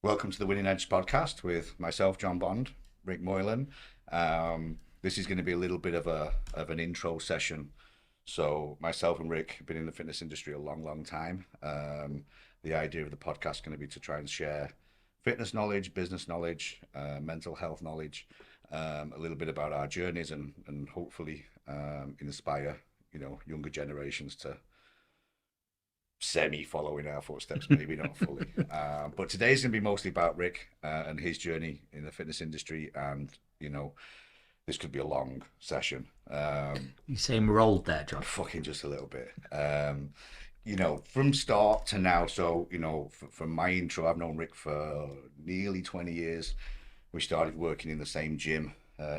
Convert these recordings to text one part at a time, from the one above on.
Welcome to the Winning Edge podcast with myself, John Bond, Rick Moylan. This is going to be a little bit of an intro session. So myself and Rick have been in the fitness industry a long, long time. The idea of the podcast is going to be to try and share fitness knowledge, business knowledge, mental health knowledge, a little bit about our journeys, and hopefully inspire younger generations to semi following our footsteps, maybe not fully. But today's going to be mostly about Rick and his journey in the fitness industry. And, this could be a long session. You seem rolled there, John. Fucking just a little bit. From start to now. So, from my intro, I've known Rick for nearly 20 years. We started working in the same gym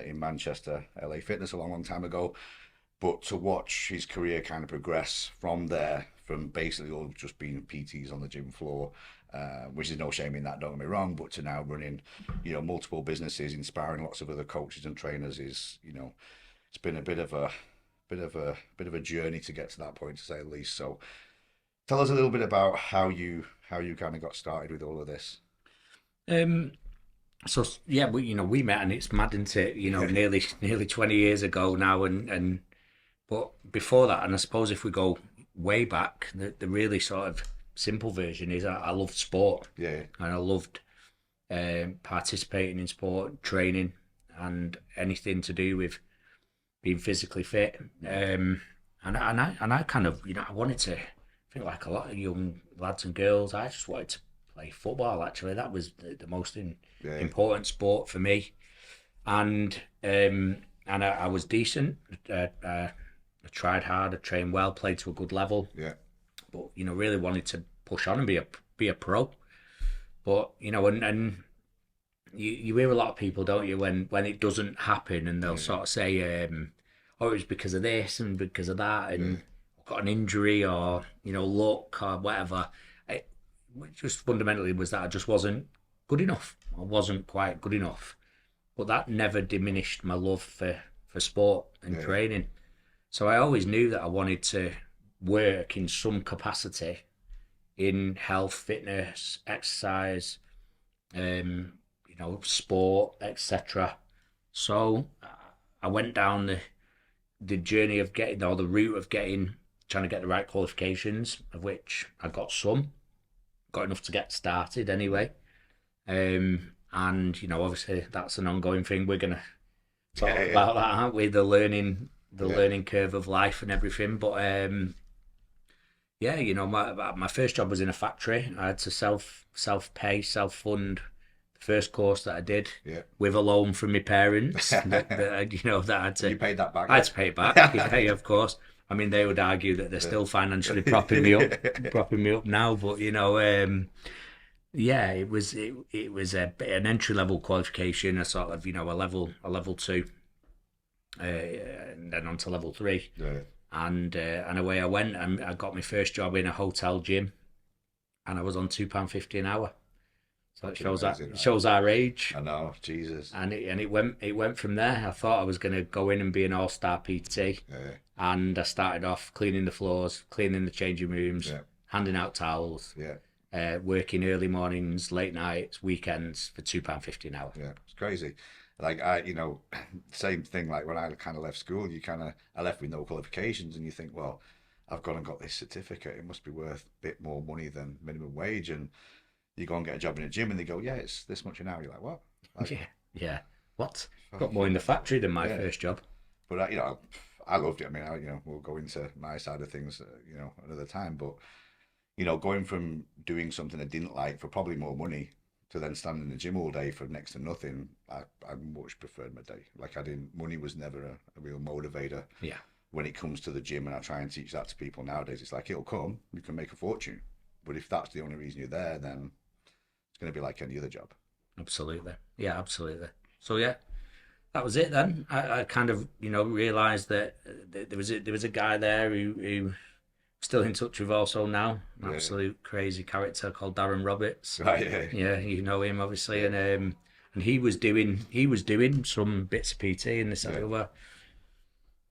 in Manchester, LA Fitness, a long, long time ago. But to watch his career kind of progress from there, from basically all just being PTs on the gym floor, which is no shame in that, don't get me wrong, but to now running, multiple businesses, inspiring lots of other coaches and trainers is, it's been a bit of a journey to get to that point, to say the least. So, tell us a little bit about how you kind of got started with all of this. So yeah, we met, and it's mad, isn't it? Nearly 20 years ago now, and but before that, and I suppose if we go way back, the really sort of simple version is I loved sport. Yeah. And I loved participating in sport, training, and anything to do with being physically fit. And I kind of, I wanted to feel like a lot of young lads and girls. I just wanted to play football. Actually, that was the most important sport for me. And I was decent. I tried hard. I trained well. Played to a good level. Yeah. But really wanted to push on and be a pro. But and you hear a lot of people, don't you, when it doesn't happen, and they'll sort of say, "Oh, it was because of this and because of that, and got an injury, or luck, or whatever." It just fundamentally was that I just wasn't good enough. I wasn't quite good enough. But that never diminished my love for sport and training. So I always knew that I wanted to work in some capacity in health, fitness, exercise, sport, etc. So I went down the journey of getting, or the route of trying to get the right qualifications, of which I got enough to get started anyway. And obviously that's an ongoing thing. We're gonna talk about that, aren't we? The learning curve of life and everything. But my first job was in a factory. I had to self-pay, self-fund the first course that I did with a loan from my parents. that I had to. You paid that back? I had to pay it back. Yeah, of course. I mean, they would argue that they're still financially propping me up now. But it was an entry level qualification, a sort of a level 2, and then on to level 3. Yeah. And away I went, and I got my first job in a hotel gym, and I was on £2.50 an hour. So it shows our age. I know, Jesus. And it went from there. I thought I was going to go in and be an all-star PT, and I started off cleaning the floors, cleaning the changing rooms, handing out towels, working early mornings, late nights, weekends for £2.50 an hour. Yeah, it's crazy. Like same thing. Like when I kind of left school, I left with no qualifications, and you think, well, I've gone and got this certificate. It must be worth a bit more money than minimum wage. And you go and get a job in a gym, and they go, yeah, it's this much an hour. You're like, what? Like, yeah. What? Got more in the factory than my first job. But I loved it. I mean, we'll go into my side of things, another time. But going from doing something I didn't like for probably more money to then stand in the gym all day for next to nothing, I much preferred my day. Like money was never a real motivator. Yeah. When it comes to the gym, and I try and teach that to people nowadays, it's like, it'll come, you can make a fortune. But if that's the only reason you're there, then it's going to be like any other job. Absolutely. Yeah, absolutely. So yeah, that was it then. I kind of, realised that there was a guy there who still in touch with also now, absolute crazy character called Darren Roberts. Right, yeah, you know him obviously, and he was doing some bits of PT in this over,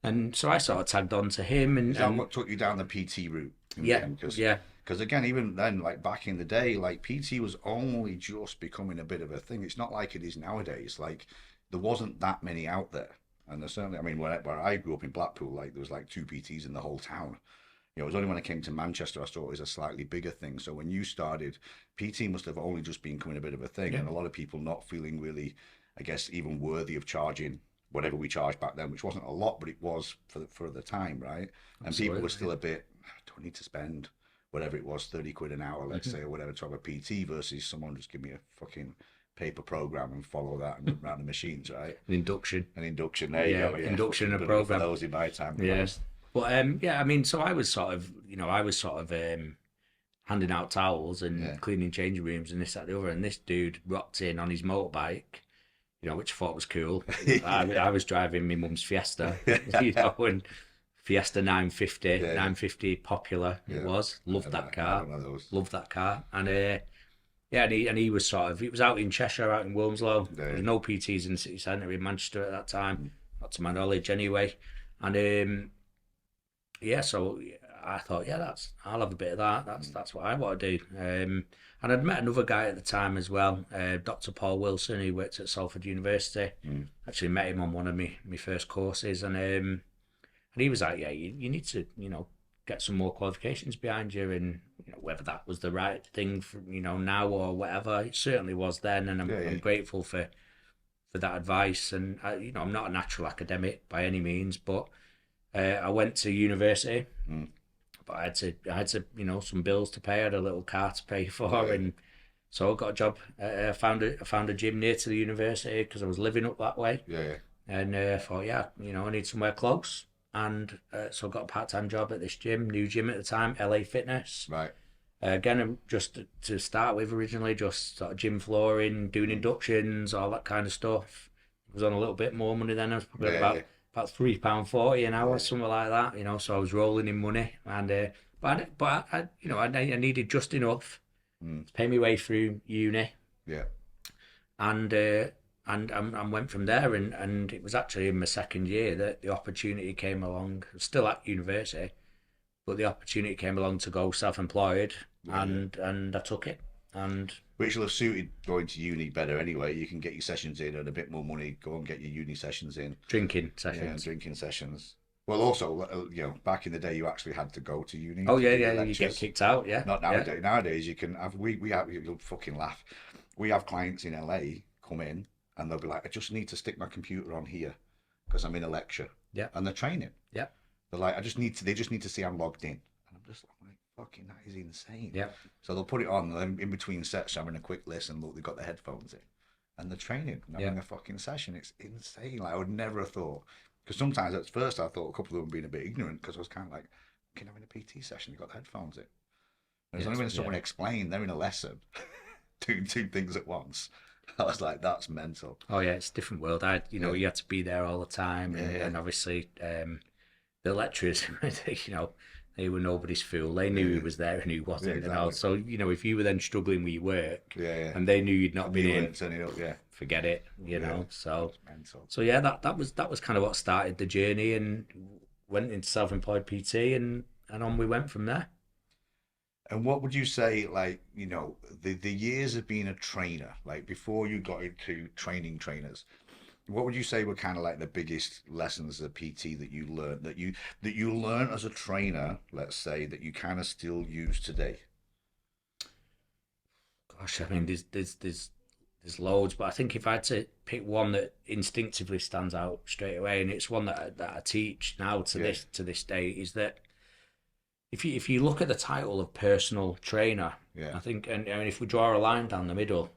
and so I sort of tagged on to him, and what took you down the PT route? Yeah. Because again, even then, like back in the day, like PT was only just becoming a bit of a thing. It's not like it is nowadays. Like there wasn't that many out there. And there's certainly, I mean, where I grew up in Blackpool, like there was like two PTs in the whole town. It was only when I came to Manchester I saw it was a slightly bigger thing. So when you started, PT must have only just been becoming a bit of a thing, Yeah, and a lot of people not feeling really, I guess, even worthy of charging whatever we charged back then, which wasn't a lot, but it was for the time, right? And people were absolutely. still a bit, don't need to spend whatever it was, 30 quid an hour, let's Hmm. say, or whatever, to have a PT versus someone just give me a fucking paper program and follow that and run around the machines, right? An induction. An induction, there you Yeah, go, yeah, induction fucking and a bloody for program. those in my time, Yeah. Christ. But yeah, I mean, so I was sort of, handing out towels and Yeah. cleaning changing rooms and this, that, the other. And this dude rocked in on his motorbike, which I thought was cool. I was driving my mum's Fiesta, and Fiesta 950, Yeah, 950 popular it yeah. was. Loved that I had car. one of those. Loved that car. And yeah, and he was it was out in Cheshire, out in Wilmslow. There Yeah. was no PTs in the city centre in Manchester at that time, Mm. not to my knowledge anyway. And yeah, so I thought, yeah, I'll have a bit of that. That's what I want to do. And I'd met another guy at the time as well, Dr. Paul Wilson, who worked at Salford University. Mm. Actually met him on one of my first courses, and he was like, yeah, you need to, get some more qualifications behind you, and whether that was the right thing for now or whatever, it certainly was then, and Yeah, I'm yeah. grateful for that advice. And I'm not a natural academic by any means, but I went to university, Mm. but I had to some bills to pay. I had a little car to pay for, Yeah. and so I got a job. I found a gym near to the university because I was living up that way, Yeah, yeah. and I thought, yeah, I need somewhere close, and so I got a part-time job at this gym, new gym at the time, LA Fitness. Right. Again, just to start with, originally just sort of gym flooring, doing inductions, all that kind of stuff. I was on a little bit more money then. I was probably Yeah, about yeah. about £3.40 an hour, Yeah. something like that. So I was rolling in money, and I needed just enough Mm. to pay my way through uni, Yeah. and and went from there. And it was actually in my second year that the opportunity came along. I was still at university, but the opportunity came along to go self-employed, Yeah, and I took it. And Which will have suited going to uni better anyway. You can get your sessions in and a bit more money. Go and get your uni sessions in. drinking Yeah, and sessions. drinking sessions. Well, also, back in the day, you actually had to go to uni Oh to yeah, do your yeah. You get lectures. kicked out. Yeah, Not yeah, nowadays. Nowadays, you can have we have you'll fucking laugh. We have clients in LA come in and they'll be like, I just need to stick my computer on here because I'm in a lecture. yeah, And they're training. yeah, They're like, they just need to see I'm logged in. And I'm just like, fucking, that is insane. yeah. So they'll put it on, and then in between sets, having a quick listen. Look, they've got their headphones in, and they're training, and having Yeah. a fucking session. It's insane. Like I would never have thought. Because sometimes at first I thought a couple of them being a bit ignorant because I was kind of like, "Can having a PT session? You've got the headphones in." And it's only when someone explained they're in a lesson, doing two things at once. I was like, "That's mental." Oh yeah, it's a different world. Yeah. You had to be there all the time, and, Yeah, yeah. and obviously, the lecturers, they were nobody's fool. They knew Yeah. who was there and who wasn't, Yeah, and all. exactly. So if you were then struggling with your work, Yeah, yeah. and they knew you'd not And been you in, weren't turning up, yeah. forget it. So Mental. yeah, that was kind of what started the journey, and went into self-employed PT, and on we went from there. And what would you say, like, the years of being a trainer, like before you got into training trainers, what would you say were kind of like the biggest lessons of PT that you learned that you learned as a trainer, let's say, that you kind of still use today? Gosh, I mean, there's loads, but I think if I had to pick one that instinctively stands out straight away, and it's one that I teach now to Yeah. this day, is that if you look at the title of personal trainer, Yeah. I think, and if we draw a line down the middle,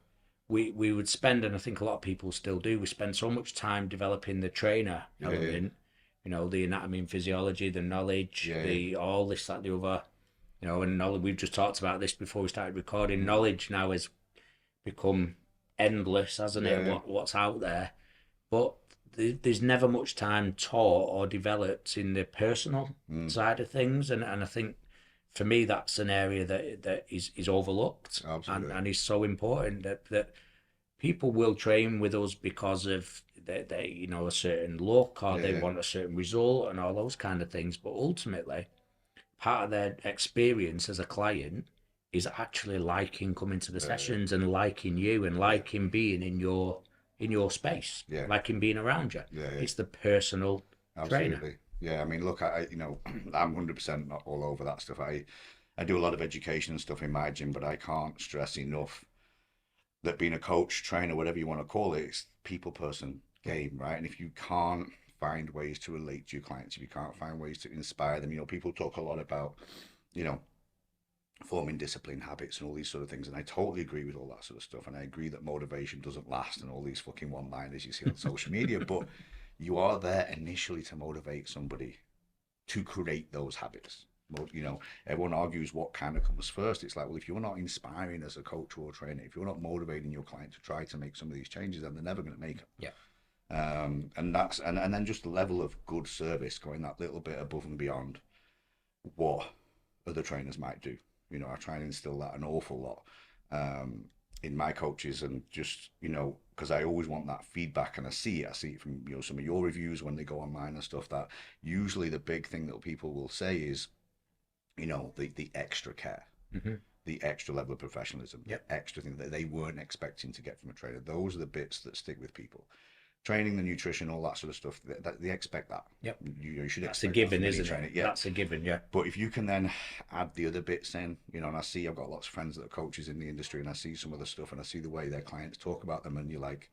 we would spend, and I think a lot of people still do, we spend so much time developing the trainer Yeah, yeah. element, the anatomy and physiology, the knowledge, Yeah, the all this, that, the other, and knowledge. We've just talked about this before we started recording. Knowledge now has become endless, hasn't it? Yeah, yeah. What's out there, but there's never much time taught or developed in the personal Mm. side of things, and I think for me that's an area that is overlooked, Absolutely. and is so important that people will train with us because of they a certain look, or Yeah, they yeah. want a certain result and all those kind of things, but ultimately part of their experience as a client is actually liking coming to the sessions and liking you and yeah, liking being in your space, yeah, liking being around you. yeah, yeah. It's the personal trainer. Absolutely. Yeah, I mean, look, I'm 100% not all over that stuff. I do a lot of education and stuff in my gym, but I can't stress enough that being a coach, trainer, whatever you want to call it, it's people person game, right? And if you can't find ways to relate to your clients, if you can't find ways to inspire them, people talk a lot about, you know, forming discipline habits and all these sort of things. And I totally agree with all that sort of stuff. And I agree that motivation doesn't last and all these fucking one-liners you see on social media, but you are there initially to motivate somebody to create those habits. Well, everyone argues what kind of comes first. It's like, well, if you're not inspiring as a coach or a trainer, if you're not motivating your client to try to make some of these changes, then they're never going to make it. Yeah. And then just the level of good service, going that little bit above and beyond what other trainers might do. I try and instill that an awful lot in my coaches, and just because I always want that feedback, and I see it from some of your reviews when they go online and stuff. That usually the big thing that people will say is, the extra care, Mm-hmm. the extra level of professionalism, Yep. the extra thing that they weren't expecting to get from a trainer. Those are the bits that stick with people. Training, the nutrition, all that sort of stuff, they expect that. Yep. You should That's a expect that given, from any isn't trainer. it? Yeah. That's a given, yeah. But if you can then add the other bits in, and I see I've got lots of friends that are coaches in the industry, and I see some of the stuff, and I see the way their clients talk about them, and you're like,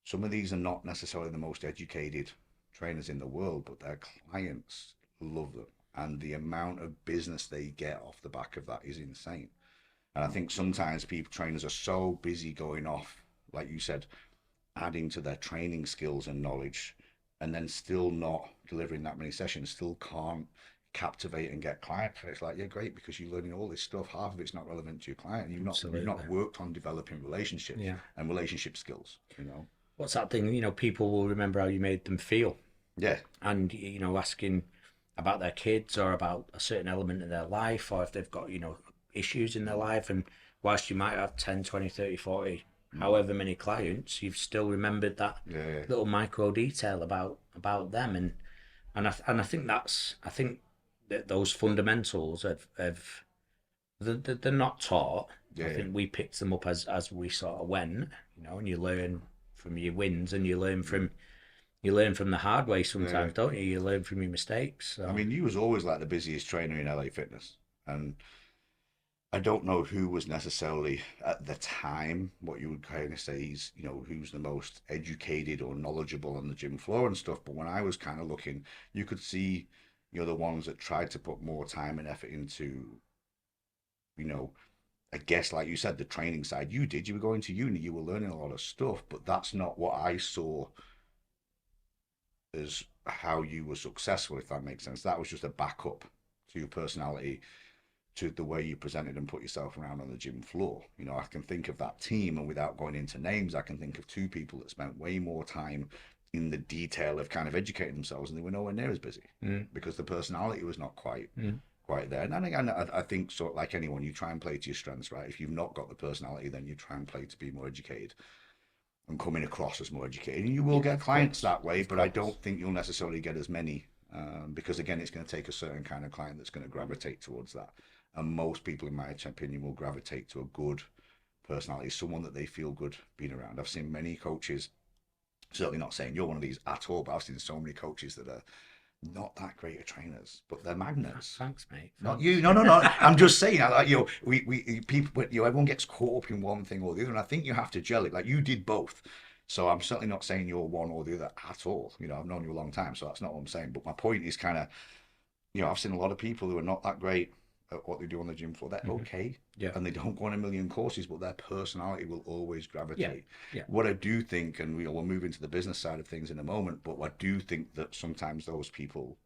some of these are not necessarily the most educated trainers in the world, but their clients love them. And the amount of business they get off the back of that is insane. And I think sometimes trainers are so busy going off, like you said, adding to their training skills and knowledge, and then still not delivering that many sessions, still can't captivate and get clients. And it's like, yeah, great, because you're learning all this stuff. Half of it's not relevant to your client. You've Absolutely. not worked on developing relationships Yeah. and relationship skills. What's that thing? People will remember how you made them feel, Yeah, and asking about their kids or about a certain element in their life, or if they've got issues in their life. And whilst you might have 10, 20, 30, 40, however many clients, you've still remembered that yeah, yeah, little micro detail about them. And I think that those fundamentals of they're not taught. yeah, I yeah. think we picked them up as we sort of went, and you learn from your wins, and you learn from the hard way Yeah. sometimes, don't you? You learn from your mistakes. I So mean, you was always like the busiest trainer in LA Fitness, and I don't know who was necessarily at the time what you would kind of say is, who's the most educated or knowledgeable on the gym floor and stuff. But when I was kind of looking, you could see, the ones that tried to put more time and effort into, you know, I guess, like you said, the training side. You did. You were going to uni. You were learning a lot of stuff, but that's not what I saw as how you were successful, if that makes sense. That was just a backup to your personality, to the way you presented and put yourself around on the gym floor. I can think of that team, and without going into names, I can think of two people that spent way more time in the detail of kind of educating themselves, and they were nowhere near as busy because the personality was not quite there. And again, I think, sort of like anyone, you try and play to your strengths, right? If you've not got the personality, then you try and play to be more educated and coming across as more educated. And you will get clients that way, but I don't think you'll necessarily get as many because, again, it's going to take a certain kind of client that's going to gravitate towards that. And most people, in my opinion, will gravitate to a good personality, someone that they feel good being around. I've seen many coaches, certainly not saying you're one of these at all, but I've seen so many coaches that are not that great at trainers, but they're magnets. thanks, mate. Not you. No, no, no. I'm just saying, like, we people, everyone gets caught up in one thing or the other, and I think you have to gel it. Like you did both. So I'm certainly not saying you're one or the other at all. I've known you a long time, so that's not what I'm saying. But my point is kind of, I've seen a lot of people who are not that great at what they do on the gym floor. They're okay, Yeah. and they don't go on a million courses, but their personality will always gravitate. Yeah. What I do think, and we'll move into the business side of things in a moment, but I do think that sometimes those people,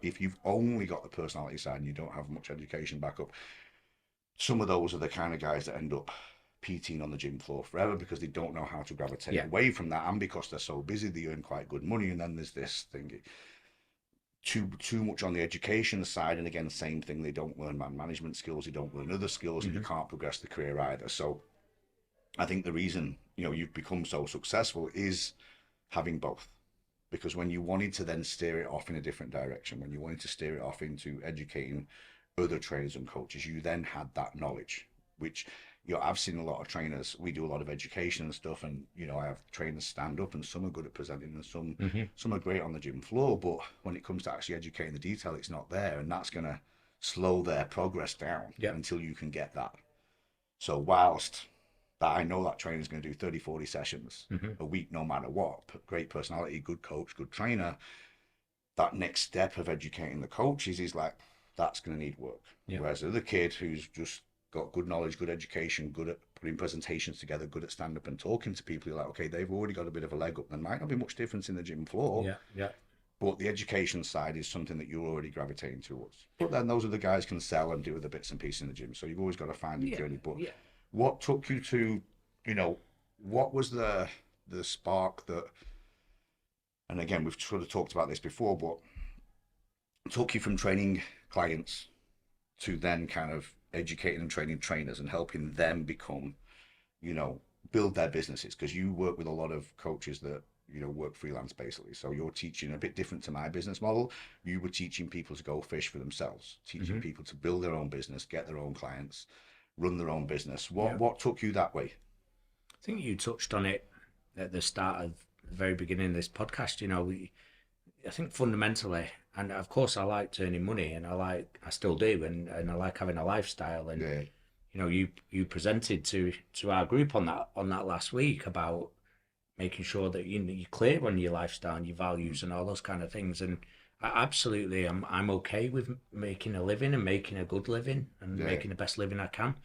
if you've only got the personality side and you don't have much education back up, some of those are the kind of guys that end up PTing on the gym floor forever because they don't know how to gravitate away from that, and because they're so busy, they earn quite good money. And then there's this thing, too much on the education side, and again, same thing, they don't learn man management skills, they don't learn other skills, and you can't progress the career either. So I think the reason you've become so successful is having both. because when you wanted to then steer it off in a different direction, when you wanted to steer it off into educating other trainers and coaches, you then had that knowledge, which I've seen a lot of trainers. We do a lot of education and stuff, and I have trainers stand up, and some are good at presenting, and some are great on the gym floor. But when it comes to actually educating the detail, it's not there, and that's gonna slow their progress down until you can get that. So whilst that I know that trainer's going to do 30, 40 sessions a week, no matter what, great personality, good coach, good trainer, that next step of educating the coaches is like, that's going to need work. Whereas the other kid who's just got good knowledge, good education, good at putting presentations together, good at stand up and talking to people, you're like, okay, they've already got a bit of a leg up. There might not be much difference in the gym floor. But the education side is something that you're already gravitating towards. But then those other guys can sell and do other bits and pieces in the gym. So you've always got to find a journey. But what took you to, what was the spark that, and again, we've sort of talked about this before, but took you from training clients to then kind of educating and training trainers and helping them become, build their businesses? Because you work with a lot of coaches that work freelance basically. So you're teaching a bit different to my business model. You were teaching people to go fish for themselves, teaching people to build their own business, get their own clients, run their own business. What took you that way? I think you touched on it at the start of the very beginning of this podcast. I think fundamentally, and of course I like earning money, and I still do, and I like having a lifestyle. And you presented to our group on that last week about making sure that you're clear on your lifestyle and your values and all those kind of things. And absolutely, I'm okay with making a living and making a good living and making the best living I can.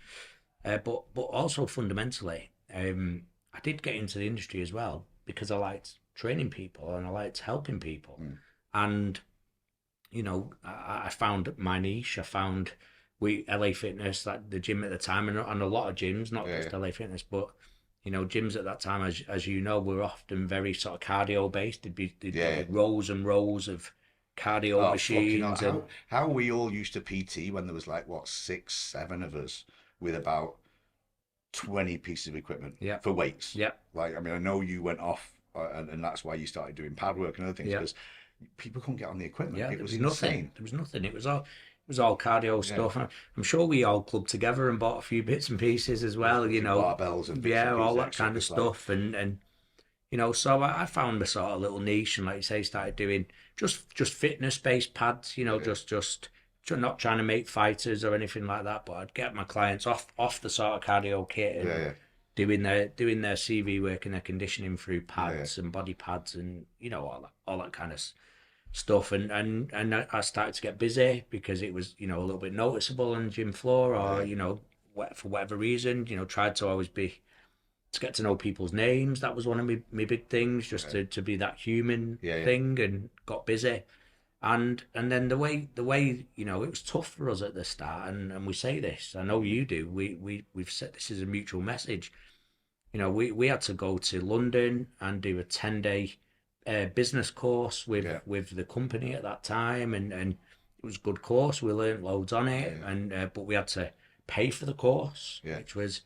But also fundamentally, I did get into the industry as well because I liked training people and I liked helping people. And I found my niche. I found LA Fitness, like the gym at the time, and a lot of gyms, not just LA Fitness, but gyms at that time, as were often very sort of cardio based. There'd be rows and rows of cardio machines. How we all used to PT when there was like 6, 7 of us with about 20 pieces of equipment for weights. Like, I mean, I know you went off and that's why you started doing pad work and other things, because people couldn't get on the equipment. It was insane. There was nothing. It was all cardio stuff. I'm sure we all clubbed together and bought a few bits and pieces as well, barbells and bits and all that kind of stuff. And so I found a sort of little niche, and like you say, started doing just fitness based pads, just not trying to make fighters or anything like that, but I'd get my clients off the sort of cardio kit and doing their CV work and their conditioning through pads and body pads and all that kind of stuff. And I started to get busy because it was a little bit noticeable on the gym floor, or for whatever reason, tried to always to get to know people's names. That was one of my big things, just to be that human thing, and got busy. And then the way it was tough for us at the start, and we say this, I know you do. We've said this is a mutual message. We had to go to London and do a 10-day business course with the company at that time, and it was a good course. We learned loads on it, and but we had to pay for the course, which was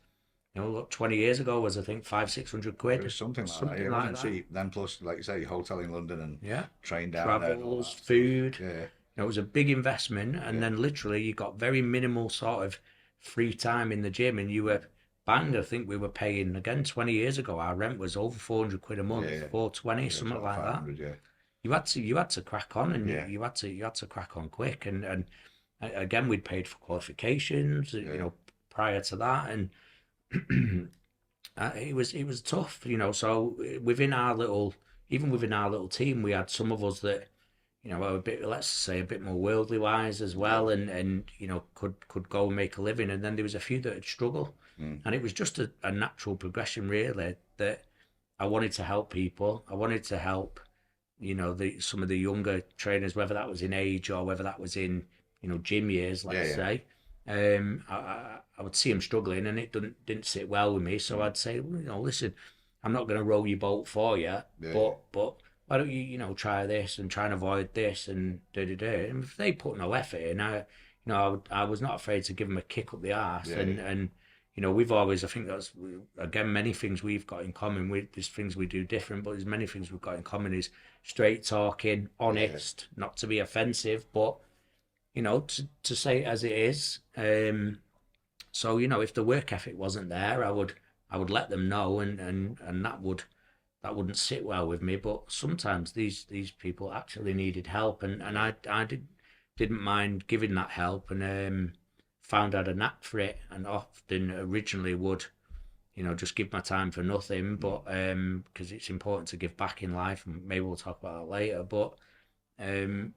20 years ago was I think 500-600 quid. It was something like that. It wasn't cheap. Then plus, like you say, hotel in London and train down travels, food. It was a big investment, and then literally you got very minimal sort of free time in the gym, and you were banged. I think we were paying again 20 years ago. Our rent was over 400 quid a month, 420, something like that. You had to crack on, and you had to crack on quick. And again, we'd paid for qualifications, prior to that, and it was tough, So within our little team, we had some of us that were a bit, let's say, a bit more worldly wise as well, and could go and make a living, and then there was a few that had struggled, and it was just a natural progression, really, that I wanted to help people. I wanted to help some of the younger trainers, whether that was in age or whether that was in gym years, let's say. I would see him struggling, and it didn't sit well with me. So I'd say, listen, I'm not going to row your boat for you, but why don't you, try this and try and avoid this and And if they put no effort in, I was not afraid to give them a kick up the arse, and we've always, I think that's, again, many things we've got in common. There's things we do different, but there's many things we've got in common is straight talking, Yeah, honest, not to be offensive, but, to say it as it is. So, if the work ethic wasn't there, I would let them know, and that wouldn't sit well with me. But sometimes these people actually needed help, and I didn't mind giving that help, and found I had a knack for it, and often originally would, just give my time for nothing. But because it's important to give back in life, and maybe we'll talk about that later. But um,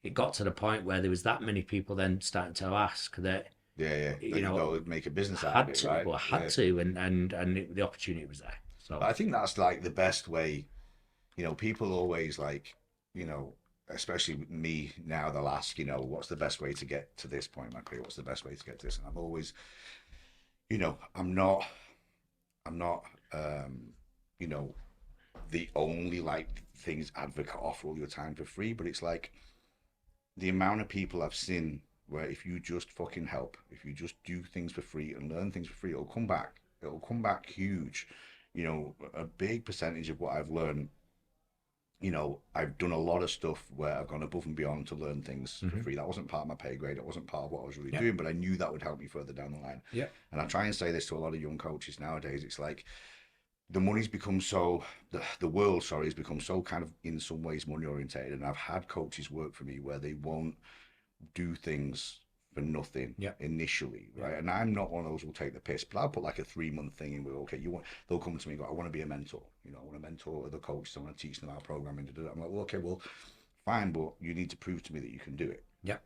it got to the point where there was that many people then starting to ask that, yeah. That you got to make a business out of had it, to, right? well, I had Yeah. to, and the opportunity was there. So But I think that's like the best way. People always like, especially with me now, they'll ask, what's the best way to get to this point in my career? What's the best way to get to this? And I've always, I'm not, you know, the only like things advocate offer all your time for free, but it's like the amount of people I've seen where if you just fucking help, if you just do things for free and learn things for free, it'll come back. It'll come back huge. A big percentage of what I've learned, I've done a lot of stuff where I've gone above and beyond to learn things for hmm free. That wasn't part of my pay grade. It wasn't part of what I was really yeah, doing, but I knew that would help me further down the line. yeah, And I try and say this to a lot of young coaches nowadays. It's like the money's become so the world, sorry, has become so kind of in some ways money orientated. And I've had coaches work for me where they won't do things for nothing yeah, initially, yeah, right? And I'm not one of those who'll take the piss, but I'll put like a 3 month thing in with, okay, they'll come to me and go, I want to be a mentor. I want to mentor other coaches. I want to teach them our programming to do that. I'm like, well, okay, well, fine, but you need to prove to me that you can do it. yeah.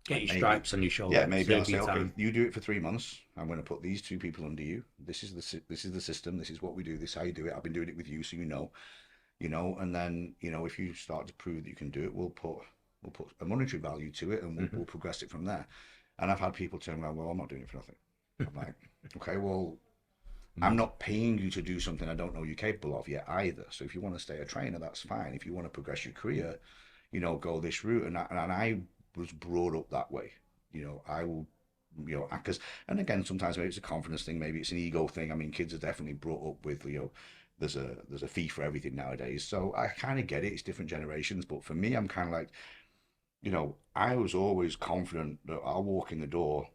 Get And your maybe, stripes on your yeah, shoulder, maybe I'll serve say, your okay, time. you do it for 3 months. I'm going to put these two people under you. This is the system. This is what we do. This is how you do it. I've been doing it with you, so and then if you start to prove that you can do it, we'll put a monetary value to it, and we'll, hmm we'll progress it from there. And I've had people turn around, well, I'm not doing it for nothing. I'm like, okay, well, I'm not paying you to do something I don't know you're capable of yet either. So if you want to stay a trainer, that's fine. If you want to progress your career, go this route. And I was brought up that way. I will, because, and again, sometimes maybe it's a confidence thing, maybe it's an ego thing. I mean, kids are definitely brought up with, there's a fee for everything nowadays. So I kind of get it. It's different generations. But for me, I'm kind of like, I was always confident that I'll walk in the door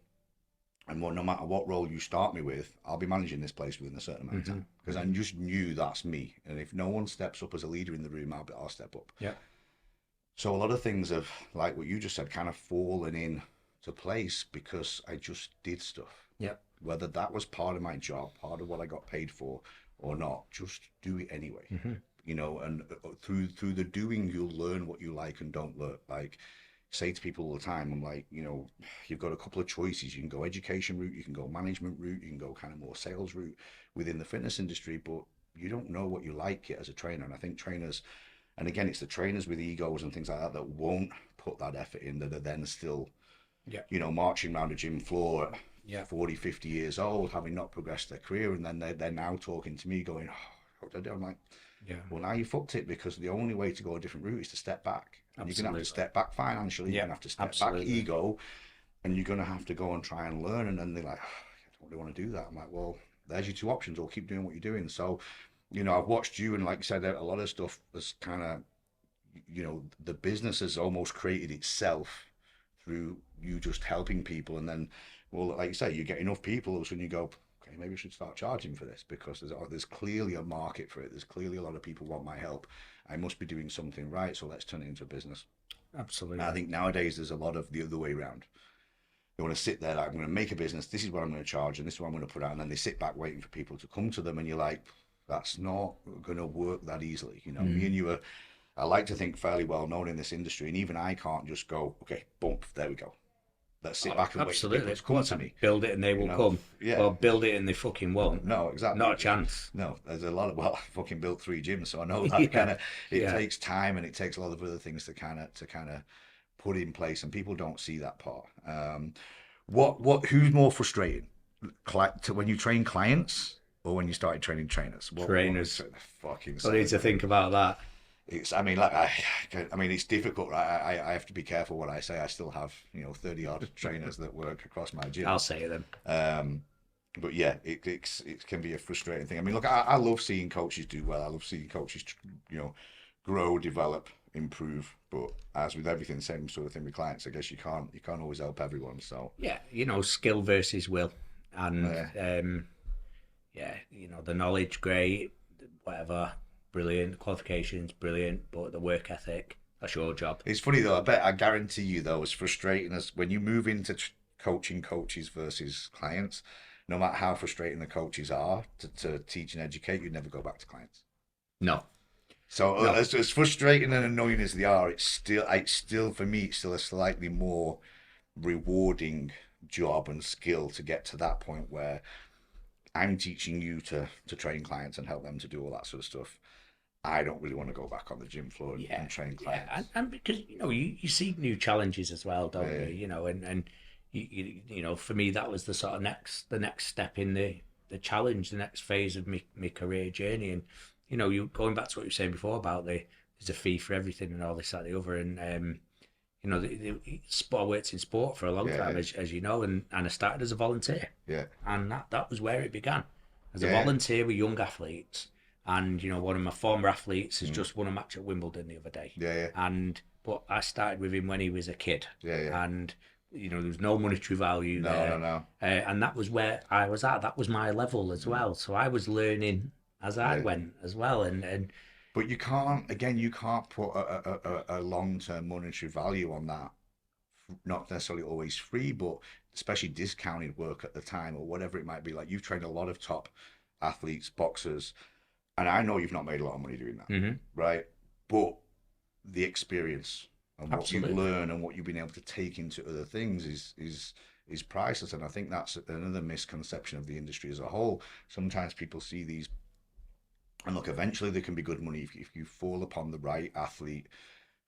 and no matter what role you start me with, I'll be managing this place within a certain amount of hmm time because I hmm just knew that's me. And if no one steps up as a leader in the room, I'll step up. Yeah, So a lot of things have, like what you just said, kind of fallen in to place because I just did stuff. yeah, Whether that was part of my job, part of what I got paid for, or not, just do it anyway. hmm And through the doing, you'll learn what you like and don't learn. Like say to people all the time, I'm like, you've got a couple of choices. You can go education route, you can go management route, you can go kind of more sales route within the fitness industry, but you don't know what you like yet as a trainer. And I think trainers, and again, it's the trainers with egos and things like that won't put that effort in, that are then still, yeah, marching around a gym floor at yeah, 40, 50 years old, having not progressed their career. And then they're now talking to me going, oh, what did I do? I'm like, yeah. well, now you fucked it because the only way to go a different route is to step back. And you're going to have to Absolutely. step back financially, you're Yeah, going to have to step back absolutely. ego, and you're going to have to go and try and learn. And then they're like, oh, I don't really want to do that. I'm like, well, there's your two options, or keep doing what you're doing. So, I've watched you, and like I said, a lot of stuff has kind of, the business has almost created itself through you just helping people. And then, well, like you say, you get enough people, so when you go, okay, maybe I should start charging for this because there's clearly a market for it. There's clearly a lot of people want my help. I must be doing something right, so let's turn it into a business. And I Absolutely. think nowadays there's a lot of the other way around. They want to sit there like, I'm going to make a business. This is what I'm going to charge, and this is what I'm going to put out. And then they sit back waiting for people to come to them, and you're like, that's not going to work that easily. Me Mm. and you are. I like to think fairly well known in this industry, and even I can't just go, okay, bump, there we go. Let's sit Oh, back and wait for people absolutely. to come What's to that? me. Build it and they You will know, come. yeah, Well, build it and they fucking won't. no, exactly. Not a chance. No, there's a lot of, well, I fucking built 3 gyms, so I know that kind Yeah, of, it yeah. takes time and it takes a lot of other things to kind of put in place, and people don't see that part. Who's more frustrating, when you train clients or when you started training trainers? What was Trainers. the fucking I need side, to man? think about that. It's, I mean, like I mean, it's difficult, right? I have to be careful what I say. I still have 30 odd trainers that work across my I'll gyms. say them. Um, But yeah, it can be a frustrating thing. I mean, look, I love seeing coaches do well. I love seeing coaches, you know, grow, develop, improve. But as with everything, same sort of thing with clients. I guess you can't always help everyone. So Yeah, skill versus will, and yeah, yeah, the knowledge, great, whatever, brilliant, qualifications, brilliant, but the work ethic, that's your job. it's funny though. I guarantee you though, as frustrating as when you move into coaching coaches versus clients, no matter how frustrating the coaches are to teach and educate, you never go back to clients. No, So no, as frustrating and annoying as they are, it's still for me, it's still a slightly more rewarding job and skill to get to that point where I'm teaching you to train clients and help them to do all that sort of stuff. I don't really want to go back on the gym floor yeah, and train yeah, and, clients. and because you seek new challenges as well, don't you? Uh, And for me that was the sort of the next step in the challenge, the next phase of my career journey, and you going back to what you were saying before about there's a fee for everything and all this that the other, and sport I worked in sport for a long time, yeah, as you know, and I started as a volunteer, yeah, and that was where it began, as a yeah, volunteer with young athletes. And one of my former athletes has mm, just won a match at Wimbledon the other day, yeah, yeah, and but I started with him when he was a kid, yeah, yeah. and there was no monetary value No, no, there, no. and that was where I was at. That was my level as Mm, well. So I was learning as I yeah. went as well, and But you can't, again, you can't put a long-term monetary value on that. Not necessarily always free, but especially discounted work at the time or whatever it might be. Like you've trained a lot of top athletes, boxers, and I know you've not made a lot of money doing that, mhm, right? But the experience and what you absolutely, learn and what you've been able to take into other things is priceless. And I think that's another misconception of the industry as a whole. Sometimes people see these, and look, eventually there can be good money if you fall upon the right athlete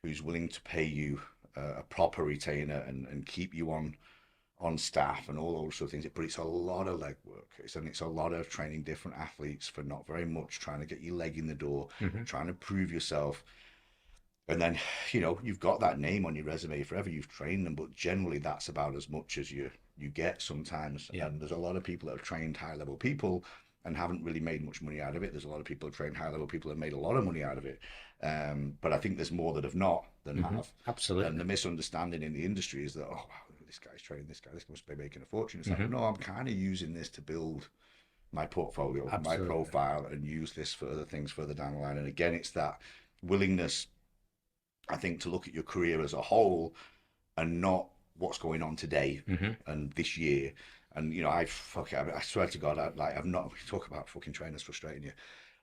who's willing to pay you a proper retainer and keep you on staff and all those sort of things. But it's a lot of legwork. It's a lot of training different athletes for not very much, trying to get your leg in the door, mhm, trying to prove yourself. And then, you've got that name on your resume forever. You've trained them, but generally that's about as much as you get sometimes. yeah, And there's a lot of people that have trained high level people and haven't really made much money out of it. There's a lot of people who trained high level people that have made a lot of money out of it. But I think there's more that have not than mhm, have. And absolutely, the misunderstanding in the industry is that, oh, wow, this guy's training this guy. This must be making a fortune. It's like, well, mhm, no, I'm kind of using this to build my portfolio, my absolutely, profile, and use this for other things further down the line. And again, it's that willingness, I think, to look at your career as a whole and not what's going on today mhm, and this year. And I swear to God, I've not talk about fucking trainers frustrating you.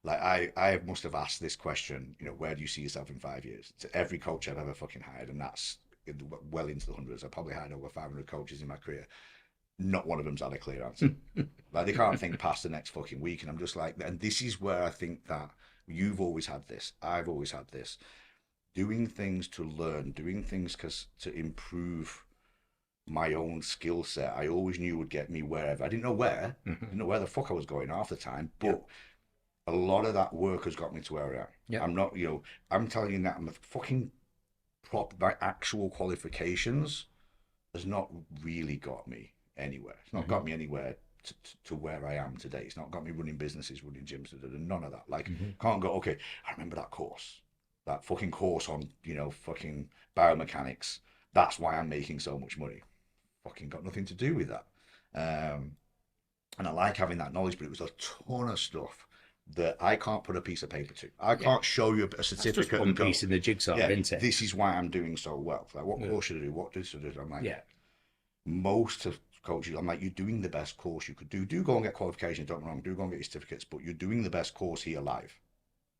Like I must have asked this question. Where do you see yourself in 5 years? To every coach I've ever fucking hired, and that's well into the hundreds. I probably hired over 500 coaches in my career. Not one of them's had a clear answer. Like they can't think past the next fucking week, and I'm just like, and this is where I think that you've always had this. I've always had this doing things to learn, doing things because to improve my own skill set. I always knew would get me wherever. I didn't know where, mhm, didn't know where the fuck I was going half the time, yeah, but a lot of that work has got me to where I am. yeah, I'm not, I'm telling you that I'm a fucking my actual qualifications has not really got me anywhere. It's not mhm, got me anywhere to where I am today. It's not got me running businesses, running gyms, none of that. Like, mhm, can't go, okay, I remember that course, that fucking course on, fucking biomechanics. That's why I'm making so much money. Fucking got nothing to do with that. Um, and I like having that knowledge, but it was a ton of stuff that I can't put a piece of paper to. I yeah. can't show you a That's just certificate one and go, piece in the jigsaw, yeah, isn't it? this is why I'm doing so well. Like, what Yeah, course should I do? What should I do? I'm like, yeah, most of coaches, I'm like, you're doing the best course you could do. Do go and get qualifications, don't get me wrong. Do go and get your certificates, but you're doing the best course here live.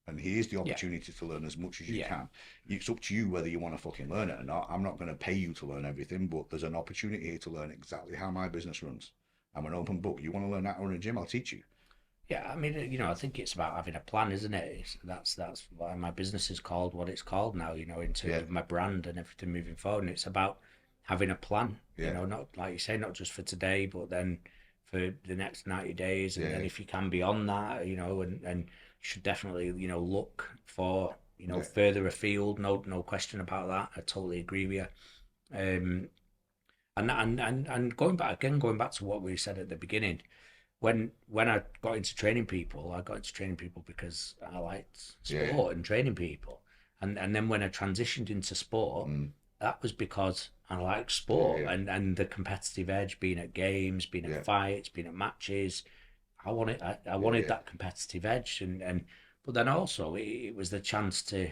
And here's the yeah, opportunity to learn as much as you yeah, can. It's up to you whether you want to fucking learn it or not. I'm not going to pay you to learn everything, but there's an opportunity here to learn exactly how my business runs. I'm an open book. You want to learn how to run a gym? I'll teach you. yeah. I mean, I think it's about having a plan, isn't it? That's why my business is called what it's called now. In terms Yeah, of my brand and everything moving forward. And it's about having a plan. yeah, Not like you say, not just for today, but then for the next 90 days, and then yeah, if you can beyond that, and you should definitely look for yeah, further afield. No question about that. I totally agree with you. Um, and going back to what we said at the beginning. when I got into training people, I got into training people because I liked Yeah. sport and training people, and then when I transitioned into sport, Mm. that was because I like Yeah. sport Yeah. and the competitive edge, being at games, being at Yeah. fights, being at matches. I Yeah. wanted Yeah. that competitive edge, and but then also it was the chance to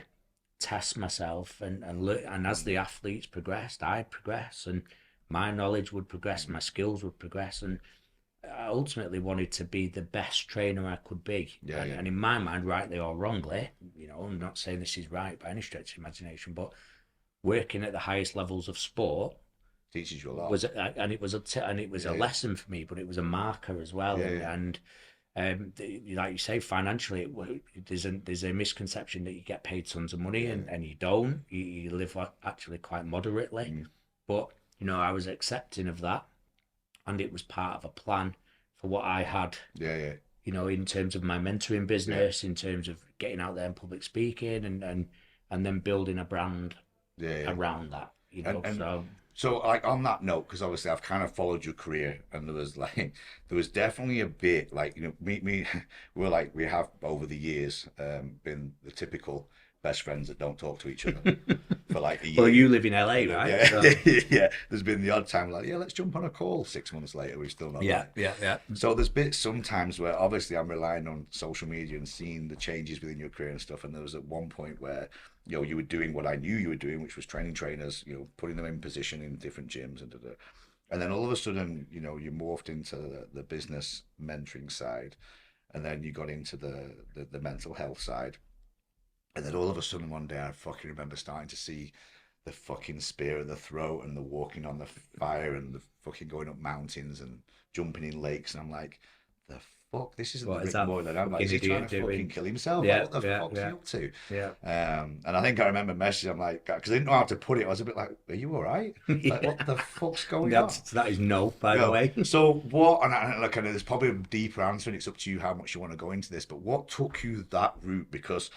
test myself and look, and as Mm. the athletes progressed, I'd progress, and my knowledge would progress, Mm. my skills would progress, and I ultimately wanted to be the best trainer I could be. Yeah. Yeah. And in my mind, rightly or wrongly, I'm not saying this is right by any stretch of imagination, but working at the highest levels of sport Teaches you a lot. was and it was a Yeah. lesson for me, but it was a marker as well. Yeah. And Yeah. like you say, financially, there's a misconception that you get paid tons of money, Yeah. and you don't. You live actually quite moderately, Mm. but I was accepting of that, and it was part of a plan for what I had. Yeah. Yeah. In terms of my mentoring Yeah. business, in terms of getting out there and public speaking, and then building a brand Yeah. Yeah. around that. And So so like on that note, because obviously I've kind of followed your career, and there was like there was definitely a bit like me we're like we have over the years been the typical best friends that don't talk to each other for like a well, year. you live in LA, And then, right? yeah, So yeah. There's been the odd time like, yeah, let's jump on a call. 6 months later, we've still not done yeah, it. yeah, yeah. So there's bits sometimes where obviously I'm relying on social media and seeing the changes within your career and stuff. And there was at one point where you were doing what I knew you were doing, which was training trainers, putting them in position in different gyms and da-da. And then all of a sudden, you morphed into the business mentoring side, and then you got into the mental health side. And then all of a sudden one day I fucking remember starting to see the fucking spear in the throat and the walking on the fire and the fucking going up mountains and jumping in lakes. And I'm like, the fuck, this isn't the What is Rick that Moylan. I'm like, is fucking he trying idiot to fucking doing? kill himself? Like, Yeah, what the yeah, fuck's he yeah, up to? yeah. And I think I remember messaging, I'm like, because I didn't know how to put it. I was a bit like, are you all right? Like, Yeah. what the fuck's going on? That is no, by the No. way. So what? And look, and there's probably a deeper answer, and it's up to you how much you want to go into this. But what took you that route? Because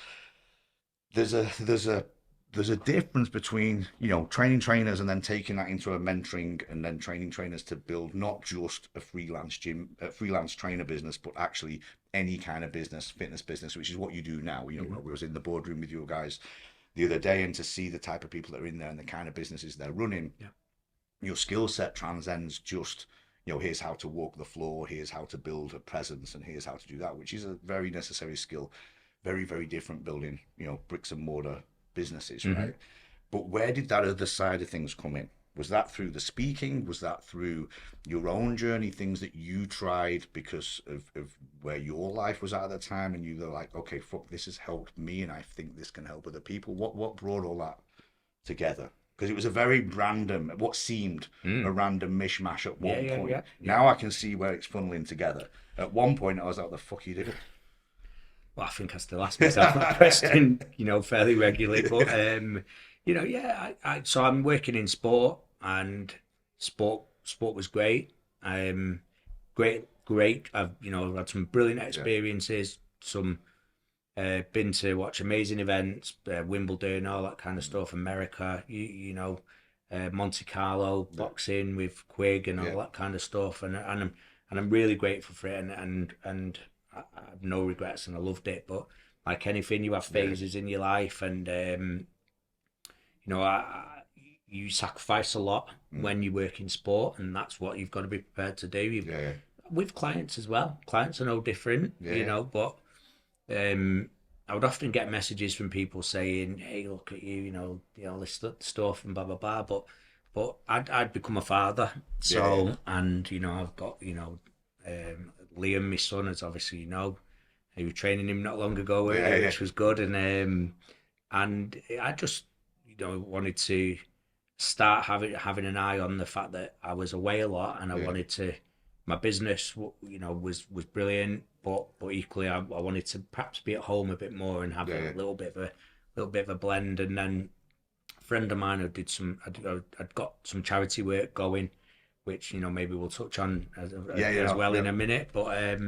there's a difference between training trainers and then taking that into a mentoring and then training trainers to build not just a freelance trainer business, but actually any kind of business, fitness business, which is what you do now. I was in the boardroom with you guys the other day, and to see the type of people that are in there and the kind of businesses they're running, Yeah. your skill set transcends just here's how to walk the floor, here's how to build a presence, and here's how to do that, which is a very necessary skill. Very, very different building bricks and mortar businesses, Mm-hmm. right? But where did that other side of things come in? Was that through the speaking? Was that through your own journey, things that you tried because of where your life was at the time, and you were like, okay, fuck, this has helped me, and I think this can help other people? What brought all that together? Because it was a very random, what seemed a Mm. random mishmash at Yeah, one yeah, point. yeah, yeah. Now I can see where it's funneling together. At one point, I was like, "The fuck you doing?" Well, I think I still ask myself that question, fairly regularly. But yeah, so I'm working in sport, and sport was great. Great. I've had some brilliant Yeah, experiences. Some been to watch amazing events, Wimbledon, all that kind of stuff. America, Monte Carlo, yeah, boxing with Quig and yeah, all that kind of stuff. And I'm really grateful for it, and I have no regrets, and I loved it. But like anything, you have yeah, phases in your life, and you sacrifice a lot mm, when you work in sport, and that's what you've got to be prepared to do. yeah, With clients as well. Clients are no different, yeah, but I would often get messages from people saying, "Hey, look at you, this stuff and blah blah blah." But I'd become a father, yeah, yeah, so and I've got Liam, my son, as obviously he was training him not long ago, yeah, yeah, which was good, and I just wanted to start having an eye on the fact that I was away a lot, and I yeah, wanted to. My business, was brilliant, but equally, I wanted to perhaps be at home a bit more and have yeah, a yeah, little bit of a blend. And then a friend of mine who I'd got some charity work going, which maybe we'll touch on yeah, as yeah, well yeah, in a minute. But a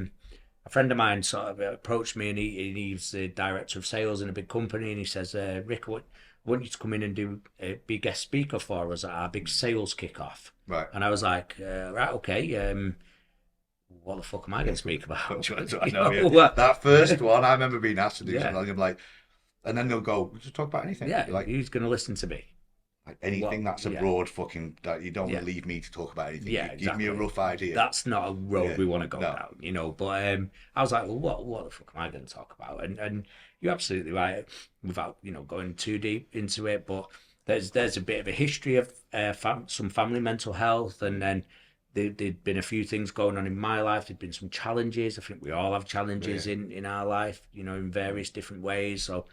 friend of mine sort of approached me, and he's the director of sales in a big company, and he says, "Rick, I want you to come in and be guest speaker for us at our big sales kickoff." right, And I was like, right, okay. what the fuck am I going to speak about? I You know, yeah. know, That first one, I remember being asked to do yeah, something. I'm like, and then they'll go, just talk about anything. yeah. Like, Who's going to listen to me? anything What? that's a Yeah, broad fucking, that you don't want yeah, to leave me to talk about anything. yeah. Give me a Exactly. rough idea. That's not a road Yeah. we want to go No. down, you know. But I was like, well, what the fuck am I going to talk about? And you're absolutely right, without going too deep into it. But there's a bit of a history of some family mental health, and then there'd been a few things going on in my life. There'd been some challenges. I think we all have challenges Yeah. in our life, in various different ways. So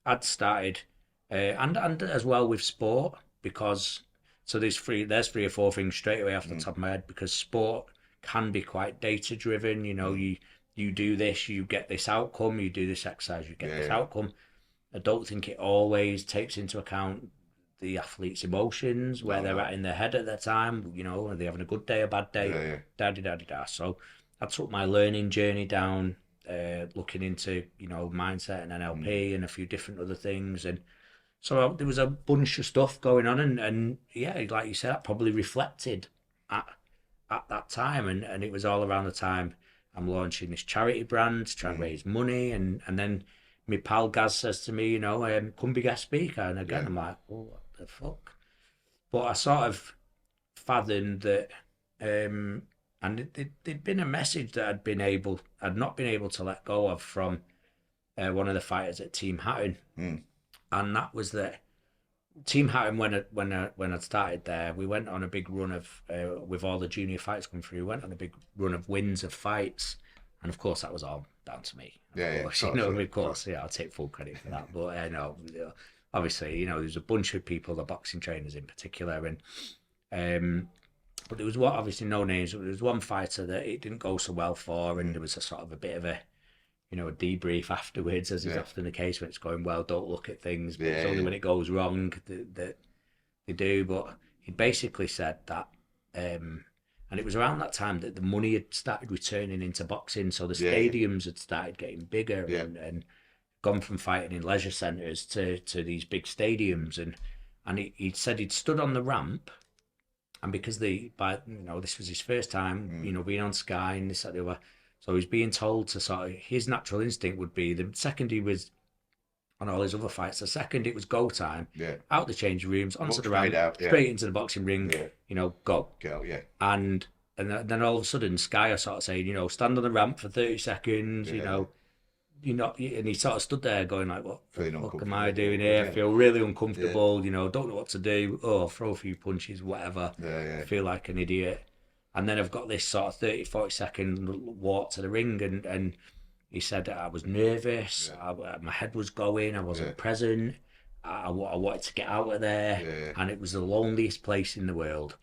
I'd started, and as well with sport, because so there's three or four things straight away off the Mm, top of my head, because sport can be quite data driven. mm. You do this, you get this outcome. You do this exercise, you get Yeah, this yeah. outcome. I don't think it always takes into account the athlete's emotions, where No, they're no. at in their head at that time. Are they having a good day, a bad day? Yeah, yeah. Da da da da da. So I took my learning journey down, looking into mindset and Mm, NLP and a few different other things, and so there was a bunch of stuff going on, and yeah, like you said, that probably reflected at that time, and it was all around the time I'm launching this charity brand to try and mm. raise money, and then my pal Gaz says to me, come be guest speaker, and again Yeah. I'm like, well, what the fuck? But I sort of fathomed that, and there'd been a message that I'd not been able to let go of from one of the fighters at Team Hatton, Mm, and that was that Team Hatton, when I started there, we went on a big run of with all the junior fights coming through. We went on a big run of wins of fights, and of course that was all down to me. Of yeah, yeah. course, Of of course, yeah, I'll take full credit for that. But obviously, there's a bunch of people, the boxing trainers in particular, and but there was obviously no names. But there was one fighter that it didn't go so well for, and Mm, there was a sort of a bit of a debrief afterwards, as is yeah. often the case when it's going well. Don't look at things, but it's Yeah, only yeah. when it goes wrong that they do. But he basically said that, and it was around that time that the money had started returning into boxing, so the Yeah, yeah. stadiums had started getting bigger, Yeah. and gone from fighting in leisure centres to these big stadiums, and he said he'd stood on the ramp, and because this was his first time, Mm, being on Sky and this that the other, so he's being told to sort of, his natural instinct would be, the second he was on all his other fights, the second it was go time, yeah. out the changing rooms, onto Walk the straight ramp, out. Yeah. straight into the boxing ring, Yeah. go. Go. Yeah. And then all of a sudden Sky are sort of saying, stand on the ramp for 30 seconds, Yeah. and he sort of stood there going like, what the Feeling fuck am I doing uncomfortable. here? I Yeah. feel really Yeah. uncomfortable, don't know what to do. Oh, throw a few punches, whatever. Yeah. Yeah. Feel like an idiot. And then I've got this sort of 30, 40-second walk to the ring, and he said that I was nervous, Yeah. my head was going, I Yeah. wasn't present, I wanted to get out of there, Yeah. and it was the loneliest place in the world.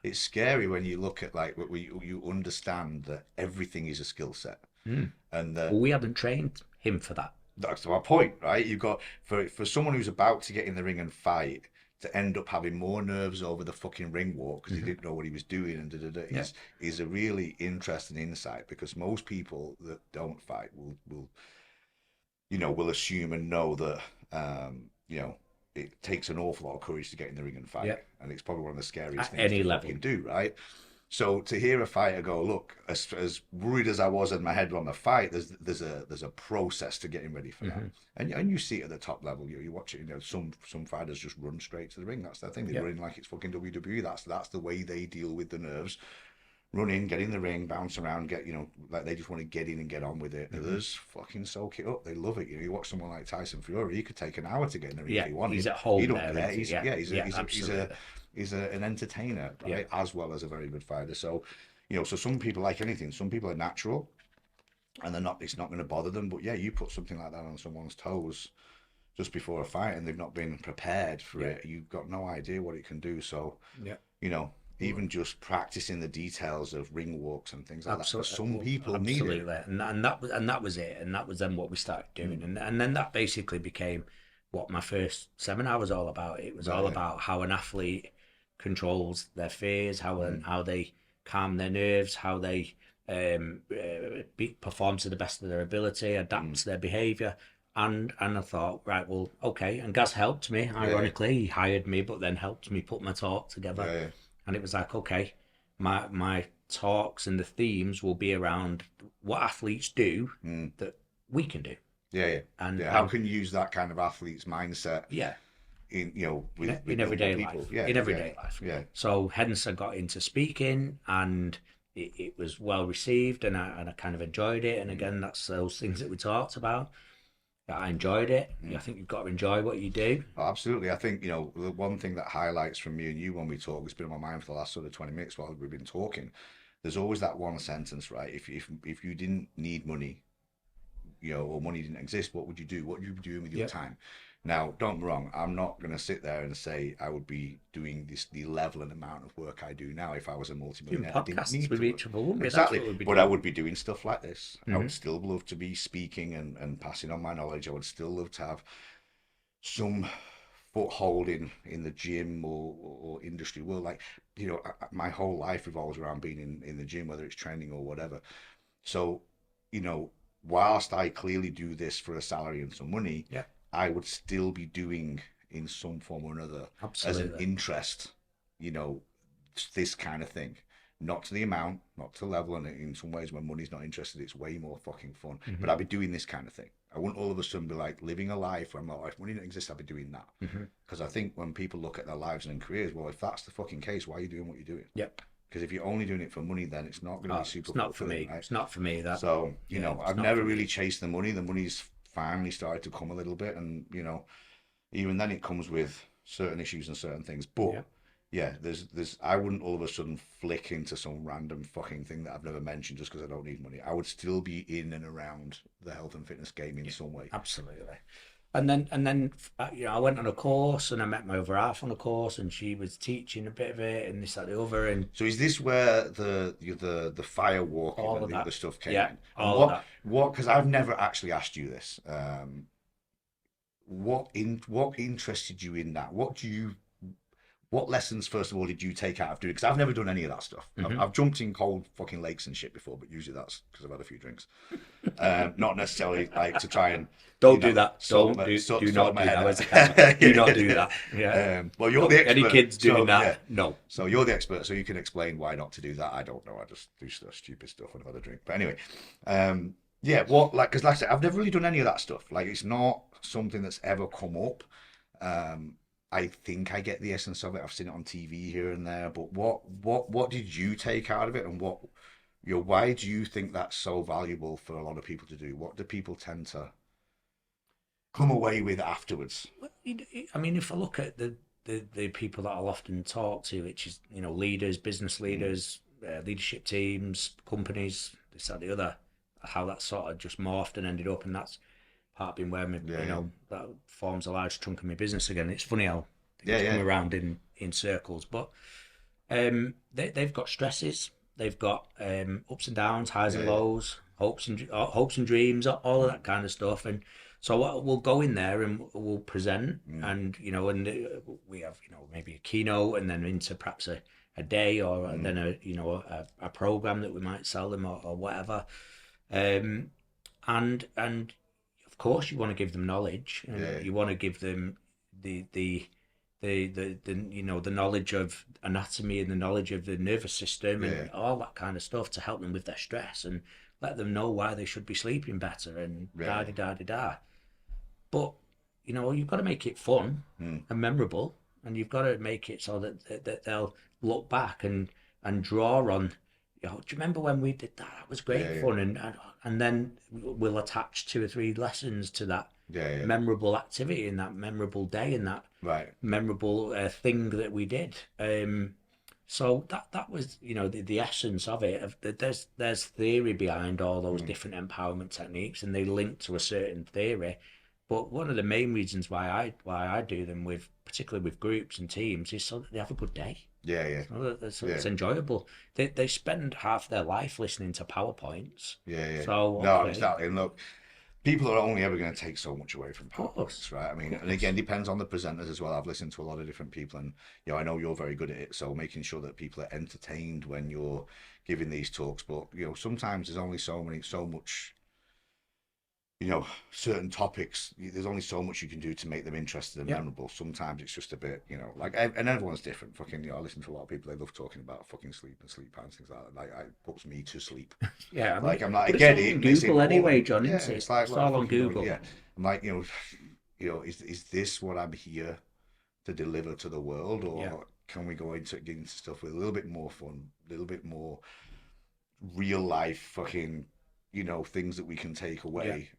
It's scary when you look at like what you understand that everything is a skill set, Mm. and Well, we hadn't trained him for that. that's my point, right? You've got for someone who's about to get in the ring and fight to end up having more nerves over the fucking ring walk because he didn't know what he was doing and Yeah. is a really interesting insight because most people that don't fight will assume and know that it takes an awful lot of courage to get in the ring and fight, Yeah. and it's probably one of the scariest At things any to level. fucking do, right? So to hear a fighter go, look, as worried as I was in my head on the fight, there's a process to getting ready for that, and you see it at the top level. You watch it. Some fighters just run straight to the ring. That's their thing. They Yeah. run like it's fucking WWE. That's the way they deal with the nerves. Run in, get in the ring, bounce around, like they just want to get in and get on with it. Others fucking soak it up. They love it. You watch someone like Tyson Fury. He could take an hour to get in the ring Yeah, if he wanted. he's at home He don't there, care. isn't he? Absolutely. He's an entertainer, right? Yeah. As well as a very good fighter. So, so some people like anything. Some people are natural, and they're not. It's not going to bother them. But yeah, you put something like that on someone's toes just before a fight, and they've not been prepared for it. You've got no idea what it can do. So, Yeah. even just practicing the details of ring walks and things like that. For some Well, people need it. absolutely, and that was it, and that was then what we started doing, and then that basically became what my first seminar was all about. It was all Right. about how an athlete controls their fears, how they calm their nerves, how they perform to the best of their ability, adapt to their behaviour. And I thought, right, well, okay. And Gaz helped me. Ironically, he hired me, but then helped me put my talk together. Yeah. And it was like, okay, my talks and the themes will be around what athletes do Mm. that we can do. Yeah, yeah. And Yeah, how can you use that kind of athlete's mindset yeah, in, with in younger everyday people? life. Yeah, In yeah, everyday life. yeah. So hence I got into speaking, and it was well received, and I kind of enjoyed it. And Mm. again, that's those things that we talked about. I enjoyed it. I Mm. think you've got to enjoy what you do. Oh, absolutely. I think, the one thing that highlights from me and you when we talk, it's been on my mind for the last sort of 20 minutes while we've been talking. There's always that one sentence, right? If you didn't need money, or money didn't exist, what would you do? What would you be doing with your Yep. time? Now, don't get me wrong, I'm not going to sit there and say I would be doing the level and amount of work I do now if I was a Doing multimillionaire. I didn't podcasts need with to work. each other, wouldn't we? That's Exactly. what we'd be But I doing. would be doing stuff like this. I Mm-hmm. would still love to be speaking and passing on my knowledge. I would still love to have some foothold in the gym or industry world. Like, my whole life revolves around being in the gym, whether it's training or whatever. So, you know, whilst I clearly do this for a salary and some money, Yeah, I would still be doing in some form or another as an absolutely. interest, you know, this kind of thing. Not to the amount, not to the level, and in some ways, when money's not interested, it's way more fucking fun. Mm-hmm. But I'd be doing this kind of thing. I wouldn't all of a sudden be like living a life where I'm like, if money didn't exist, I'd be doing that. Mm-hmm. Because I think when people look at their lives and careers, well, if that's the fucking case, why are you doing what you're doing? Yep. Because if you're only doing it for money, then it's not going to be super It's not for fulfilling, me. right? It's not for me. That. So, Yeah, it's I've not never for really me. chased the money. The money's finally started to come a little bit, and even then it comes with certain issues and certain things. But Yeah. yeah, there's I wouldn't all of a sudden flick into some random fucking thing that I've never mentioned just because I don't need money. I would still be in and around the health and fitness game in some way. Absolutely. And then I went on a course, and I met my other half on a course, and she was teaching a bit of it, and this, that, the other, and So is this where the fire walking all and of the that. other stuff came Yeah, in? And all of that. what? Because I've never actually asked you this. What interested you in that? What lessons, first of all, did you take out of doing? Because I've never done any of that stuff. Hmm. I've jumped in cold fucking lakes and shit before, but usually that's because I've had a few drinks. Not necessarily like to try and Don't do that. sort Don't my, do. sort, Do sort not my do head that. Where's the out. camera? Do not do that. Yeah. Well, you're the expert. Any kids doing so, that? yeah. No. So you're the expert, so you can explain why not to do that. I don't know. I just do stupid stuff when I've had a drink. But anyway, yeah. Because like I said, I've never really done any of that stuff. Like, it's not something that's ever come up. I think I get the essence of it. I've seen it on TV here and there. But what did you take out of it, and why do you think that's so valuable for a lot of people to do? What do people tend to come away with afterwards? Well, I mean, if I look at the people that I'll often talk to, which is leaders, business Mm. leaders, leadership teams, companies, this that the other, how that sort of just morphed and ended up, and that's part been where me, Yeah, yeah. that forms a large chunk of my business again. It's funny how Yeah, things come yeah. around in circles, but they've got stresses, they've got ups and downs, highs Yeah, and yeah. lows, hopes and dreams, all of that kind of stuff. And so we'll go in there and we'll present, Mm. and we have maybe a keynote, and then into perhaps a day, or Mm. then a program that we might sell them, or whatever. Um, and of course you want to give them knowledge, and Yeah, you want to give them the the the knowledge of anatomy, and the knowledge of the nervous system, yeah. and all that kind of stuff, to help them with their stress, and let them know why they should be sleeping better, and Yeah. da da da da da. But you've got to make it fun Mm. and memorable, and you've got to make it so that they'll look back and draw on. Do you remember when we did that? That was great Yeah, yeah. fun, and then we'll attach 2 or 3 lessons to that Yeah, yeah. memorable activity, and that memorable day, and that Right. memorable thing that we did. So that was the essence of it. There's theory behind all those Mm. different empowerment techniques, and they link to a certain theory. But one of the main reasons why I do them, particularly with groups and teams, is so that they have a good day. Yeah, yeah. So Yeah. it's enjoyable. They spend half their life listening to PowerPoints. Yeah, yeah. So No, okay, exactly. And look, people are only ever going to take so much away from of course, PowerPoints, right? I mean, of and course. again, depends on the presenters as well. I've listened to a lot of different people, and I know you're very good at it. So making sure that people are entertained when you're giving these talks, but sometimes there's only so much you know, certain topics, there's only so much you can do to make them interesting and Yeah, memorable. Sometimes it's just a bit, you know, like, and everyone's different. Fucking, you know, I listen to a lot of people, they love talking about fucking sleep and sleep patterns, things like that. Like, it puts me to sleep. yeah. I Like, mean, I'm like, I but it's get all it, on and it's Google anyway, important. John, Yeah, isn't it? it's like, It's all on fucking going, Google. yeah. I'm like, you know, is this what I'm here to deliver to the world, Yeah, or can we go into get into stuff with a little bit more fun, a little bit more real life fucking, you know, things that we can take yeah, away,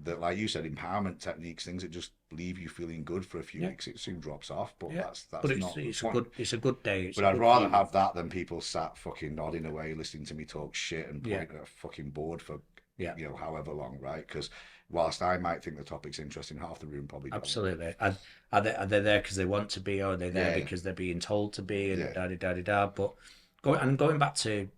that, like you said, empowerment techniques, things that just leave you feeling good for a few yeah, weeks. It soon drops off, but yeah. But that's not the point. it's a good day. It's But a I'd good rather feeling. have that than people sat fucking nodding away listening to me talk shit and Yeah, point at a fucking board for, yeah. you know, however long, right? Because whilst I might think the topic's interesting, half the room probably don't. Absolutely. And are they there because they want to be, or are they there Yeah, because they're being told to be, and yeah, da da da da da. But going back to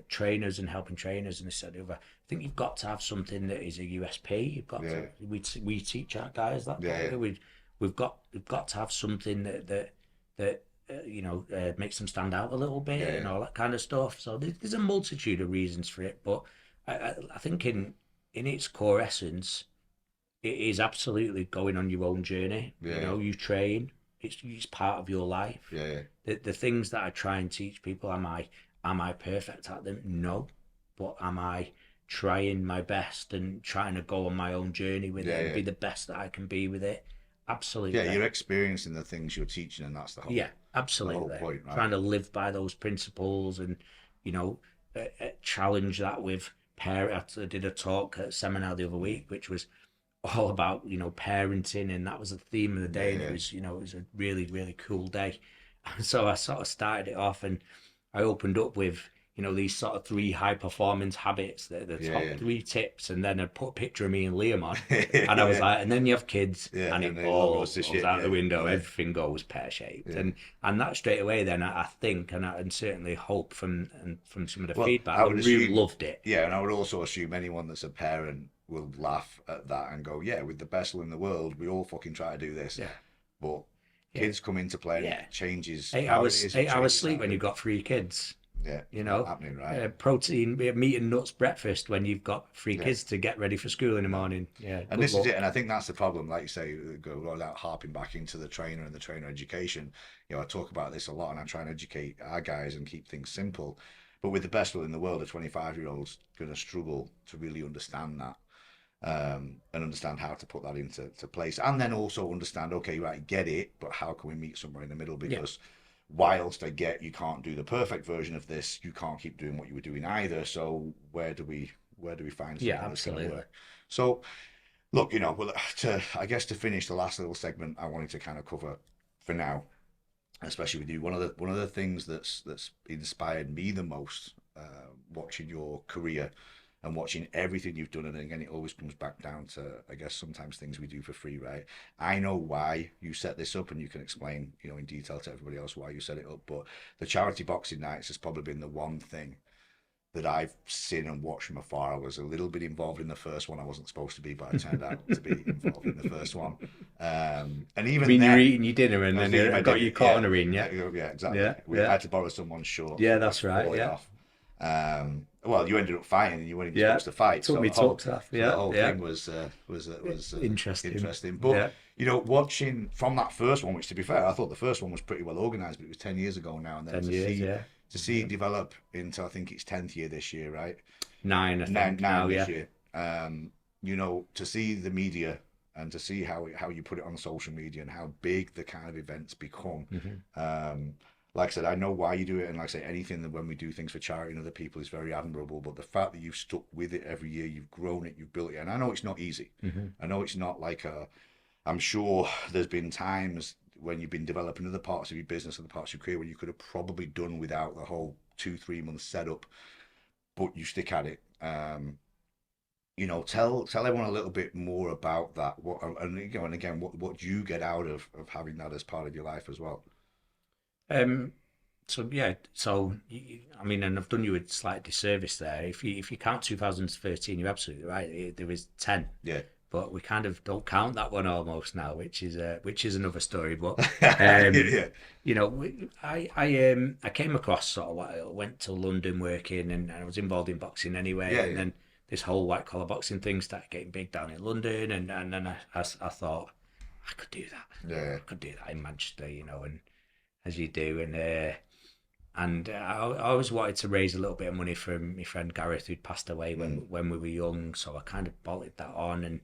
trainers and helping trainers and this and the other, I think you've got to have something that is a USP. You've got yeah, to we teach our guys that, don't yeah, we? We've got to have something that makes them stand out a little yeah, bit and yeah, all that kind of stuff. So there's a multitude of reasons for it, but I think in its core essence it is absolutely going on your own journey. yeah, You yeah, know, you train. It's part of your life. yeah, yeah. The things that I try and teach people, am I perfect at them? No, but am I trying my best and trying to go on my own journey with it Yeah, and yeah. be the best that I can be with it? Yeah, Absolutely. you're experiencing the things you're teaching, and that's Yeah, the whole absolutely. point, right? Trying to live by those principles and you know challenge that with parents. I did a talk at a seminar the other week, which was all about parenting, and that was the theme of the Yeah, day, and yeah, it was a really cool day. So I sort of started it off, and I opened up with these sort of three high performance habits, the top yeah, three tips, and then I put a picture of me and Liam on, yeah, and I was yeah, like, and then you have kids, yeah, and and it it all all goes to goes shit. out the Yeah, window, yeah, everything goes pear shaped, yeah. and that straight away, then I think, and certainly hope from some of the Well, feedback, I the would room assume, loved it. yeah, and I would also assume anyone that's a parent will laugh at that and go, yeah, with the best will in the world, we all fucking try to do this. Yeah, But yeah, kids come into play and yeah. it changes eight how it hours is, it eight hours changes sleep how when it you've is. got three kids. Yeah, You not know, happening, right? protein, meat and nuts breakfast when you've got three Yeah, kids to get ready for school in the no. morning. Yeah, And good this is it, luck. and I think that's the problem. Like you say, go without harping back into the trainer and the trainer education. You know, I talk about this a lot, and I try and educate our guys and keep things simple. But with the best will in the world, a 25-year-old's going to struggle to really understand that, and understand how to put that into place, and then also understand, okay, right, get it, but how can we meet somewhere in the middle? Yeah, Because whilst I get you can't do the perfect version of this, you can't keep doing what you were doing either. So where do we find yeah, something that's going to absolutely. work? So look, you know, well, I guess to finish the last little segment, I wanted to kind of cover for now, especially with you. One of the things that's inspired me the most, watching your career and watching everything you've done, and again, it always comes back down to, I guess, sometimes things we do for free, right? I know why you set this up, and you can explain, you know, in detail to everybody else why you set it up. But the charity boxing nights has probably been the one thing that I've seen and watched from afar. I was a little bit involved in the first one. I wasn't supposed to be, but I turned out to be involved in the first one. And I even mean, you're then, eating your dinner and I was then eating my I got dinner. you caught Yeah, on a ring, yeah, yeah, exactly. yeah, I yeah, had to borrow someone's shorts yeah. for That's right. falling Yeah, off. Well, you ended up fighting, and you weren't even yeah. supposed to fight. Took So me the whole talks off. so the Yeah, whole yeah. thing was Interesting. interesting. But Yeah, you know, watching from that first one, which to be fair, I thought the first one was pretty well organised, but it was 10 years ago now, and then 10 years. Yeah, to see it develop into, I think it's 10th year this year, right? nine, I nine, think nine now. this Yeah, year. You know, to see the media and to see how you put it on social media and how big the kind of events become. hmm Like I said, I know why you do it, and like I say, anything that when we do things for charity and other people is very admirable. But the fact that you've stuck with it every year, you've grown it, you've built it, and I know it's not easy. hmm I know it's not like a. I'm sure there's been times when you've been developing other parts of your business, other parts of your career, where you could have probably done without the whole 2-3 month setup, but you stick at it. You know, tell everyone a little bit more about that. What, and you know, and again, what do you get out of having that as part of your life as well? Um. So yeah. So I mean, and I've done you a slight disservice there. If you count 2013, you're absolutely right. There was 10, Yeah. but we kind of don't count that one almost now, which is another story. But Yeah. I came across sort of what I went to London working, and I was involved in boxing anyway, Yeah. and Yeah. then this whole white collar boxing thing started getting big down in London, and then I thought I could do that. Yeah. I could do that in Manchester, you know, and as you do, and I always wanted to raise a little bit of money for my friend Gareth, who'd passed away when we were young. So I kind of bolted that on,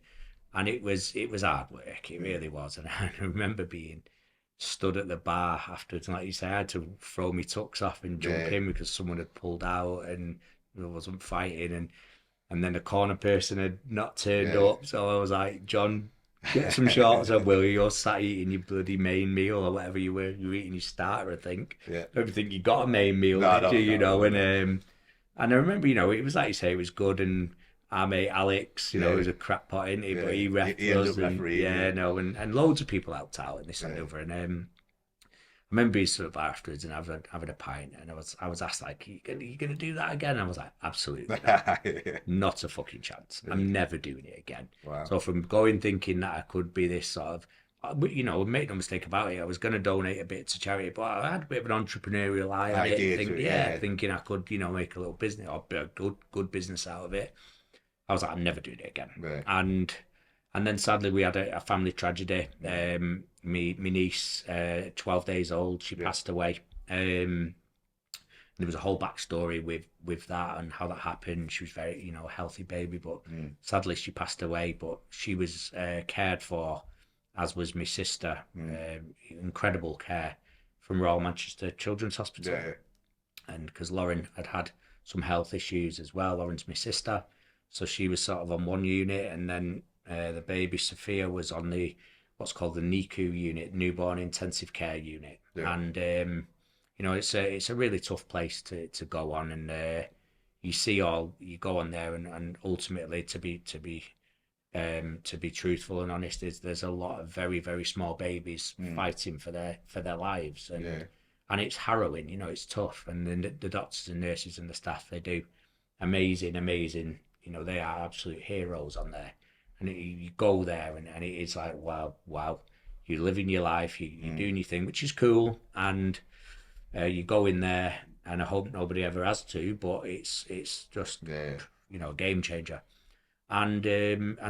and it was hard work. It really was, and I remember being stood at the bar afterwards, and like you say, I had to throw my tux off and jump Yeah. in because someone had pulled out and I wasn't fighting, and then the corner person had not turned Yeah. up, so I was like, John, get some shorts on, will you? You're sat eating your bloody main meal or whatever you were. You were eating your starter, I think. Yeah. I don't think you got a main meal, No, did you? no, You know, no, and no. and I remember, you know, it was like you say, it was good, and our mate Alex, you know, Yeah. was a crackpot in it, Yeah. but he reffed He ended us, up and refereeing, yeah, yeah. no, and loads of people helped out and this and Yeah. the other, and I remember being sort of afterwards and having a pint, and I was asked like, you gonna do that again? I was like, absolutely not. Yeah. Not a fucking chance. Yeah. I'm never doing it again. Wow. So from going thinking that I could be this sort of, you know, make no mistake about it, I was going to donate a bit to charity, but I had a bit of an entrepreneurial eye on Idea it. to it, Yeah, yeah. thinking I could, you know, make a little business or a good business out of it. I was like, I'm never doing it again. Right. And then sadly we had a family tragedy. Me niece, 12 days old, she passed away. There was a whole backstory with that and how that happened. She was very, you know, a healthy baby, but sadly she passed away. But she was cared for, as was my sister. Incredible care from Royal Manchester Children's Hospital, Yeah. and because Lauren had some health issues as well. Lauren's my sister, so she was sort of on one unit, and then the baby Sophia was on the what's called the NICU unit, newborn intensive care unit, Yeah. and you know, it's a really tough place to go on, and you go on there, and ultimately to be truthful and honest, is there's a lot of very very small babies fighting for their lives, Yeah. and it's harrowing, you know, it's tough, and then the doctors and nurses and the staff, they do amazing, you know, they are absolute heroes on there, and you go there, and it is like wow, you're living your life, you're doing your thing, which is cool, and you go in there, and I hope nobody ever has to, but it's just, Yeah. you know, a game changer, and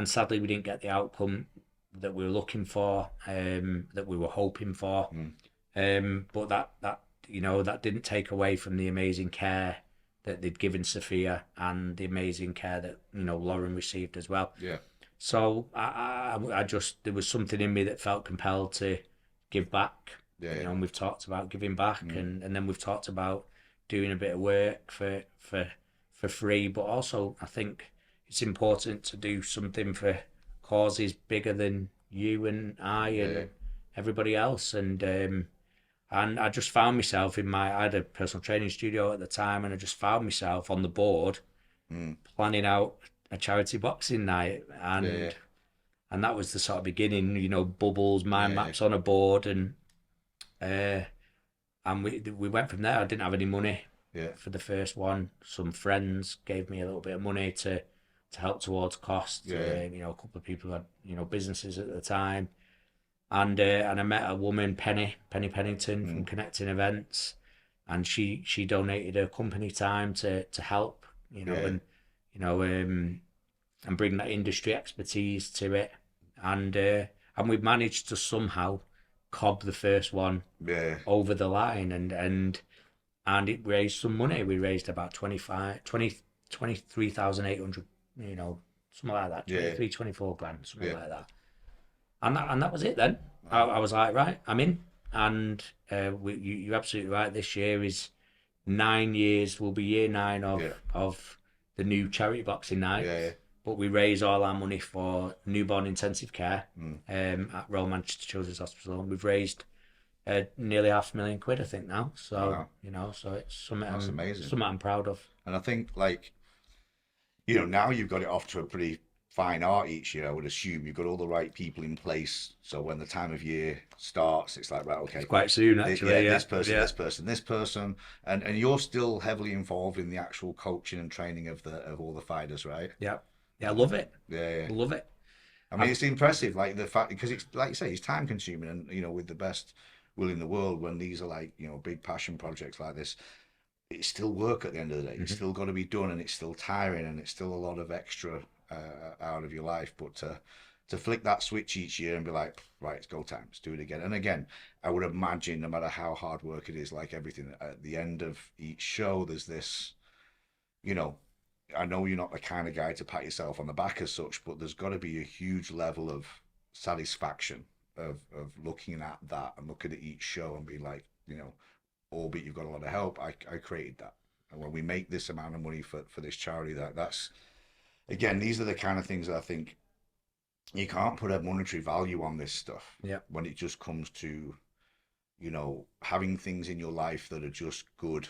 sadly we didn't get the outcome that we were looking for, that we were hoping for, but that you know, that didn't take away from the amazing care that they'd given Sophia and the amazing care that, you know, Lauren received as well. Yeah. So I just, there was something in me that felt compelled to give back. Yeah. You know, and we've talked about giving back, and then we've talked about doing a bit of work for free, but also I think it's important to do something for causes bigger than you and I and everybody else, and I just found myself I had a personal training studio at the time, and I just found myself on the board planning out a charity boxing night, and that was the sort of beginning, you know, bubbles, mind maps on a board, and we went from there. I didn't have any money for the first one. Some friends gave me a little bit of money to help towards costs. You know, a couple of people had, you know, businesses at the time, and I met a woman, Penny Pennington from Connecting Events, and she donated her company time to help, you know, and you know, and bring that industry expertise to it, and we managed to somehow cob the first one over the line, and it raised some money. We raised about 23,800, you know, something like that, 24 grand, something like that. And that was it then. I was like, right, I'm in. And you're absolutely right. This year is 9 years. Will be year 9 of the new charity boxing night. But we raise all our money for newborn intensive care at Royal Manchester Children's Hospital, and we've raised nearly £500,000, I think, now. So you know, so it's something That's amazing. Something I'm proud of. And I think, like, you know, now you've got it off to a pretty fine art each year. I would assume you've got all the right people in place, so when the time of year starts, it's like, right, okay, it's quite soon actually. This person, and you're still heavily involved in the actual coaching and training of all the fighters, right? Yeah, I love it. Yeah. Love it. I mean, it's impressive, like the fact, because it's like you say, it's time consuming, and you know, with the best will in the world, when these are like, you know, big passion projects like this, it's still work at the end of the day. It's still got to be done, and it's still tiring, and it's still a lot of extra out of your life. But to flick that switch each year and be like, right, it's go time, let's do it again. And again, I would imagine no matter how hard work it is, like everything, at the end of each show, there's this, you know, I know you're not the kind of guy to pat yourself on the back as such, but there's got to be a huge level of satisfaction of looking at that and looking at each show and being like, albeit you've got a lot of help, I created that. And when we make this amount of money for this charity, that's, again, these are the kind of things that I think you can't put a monetary value on this stuff. Yeah. When it just comes to, having things in your life that are just good.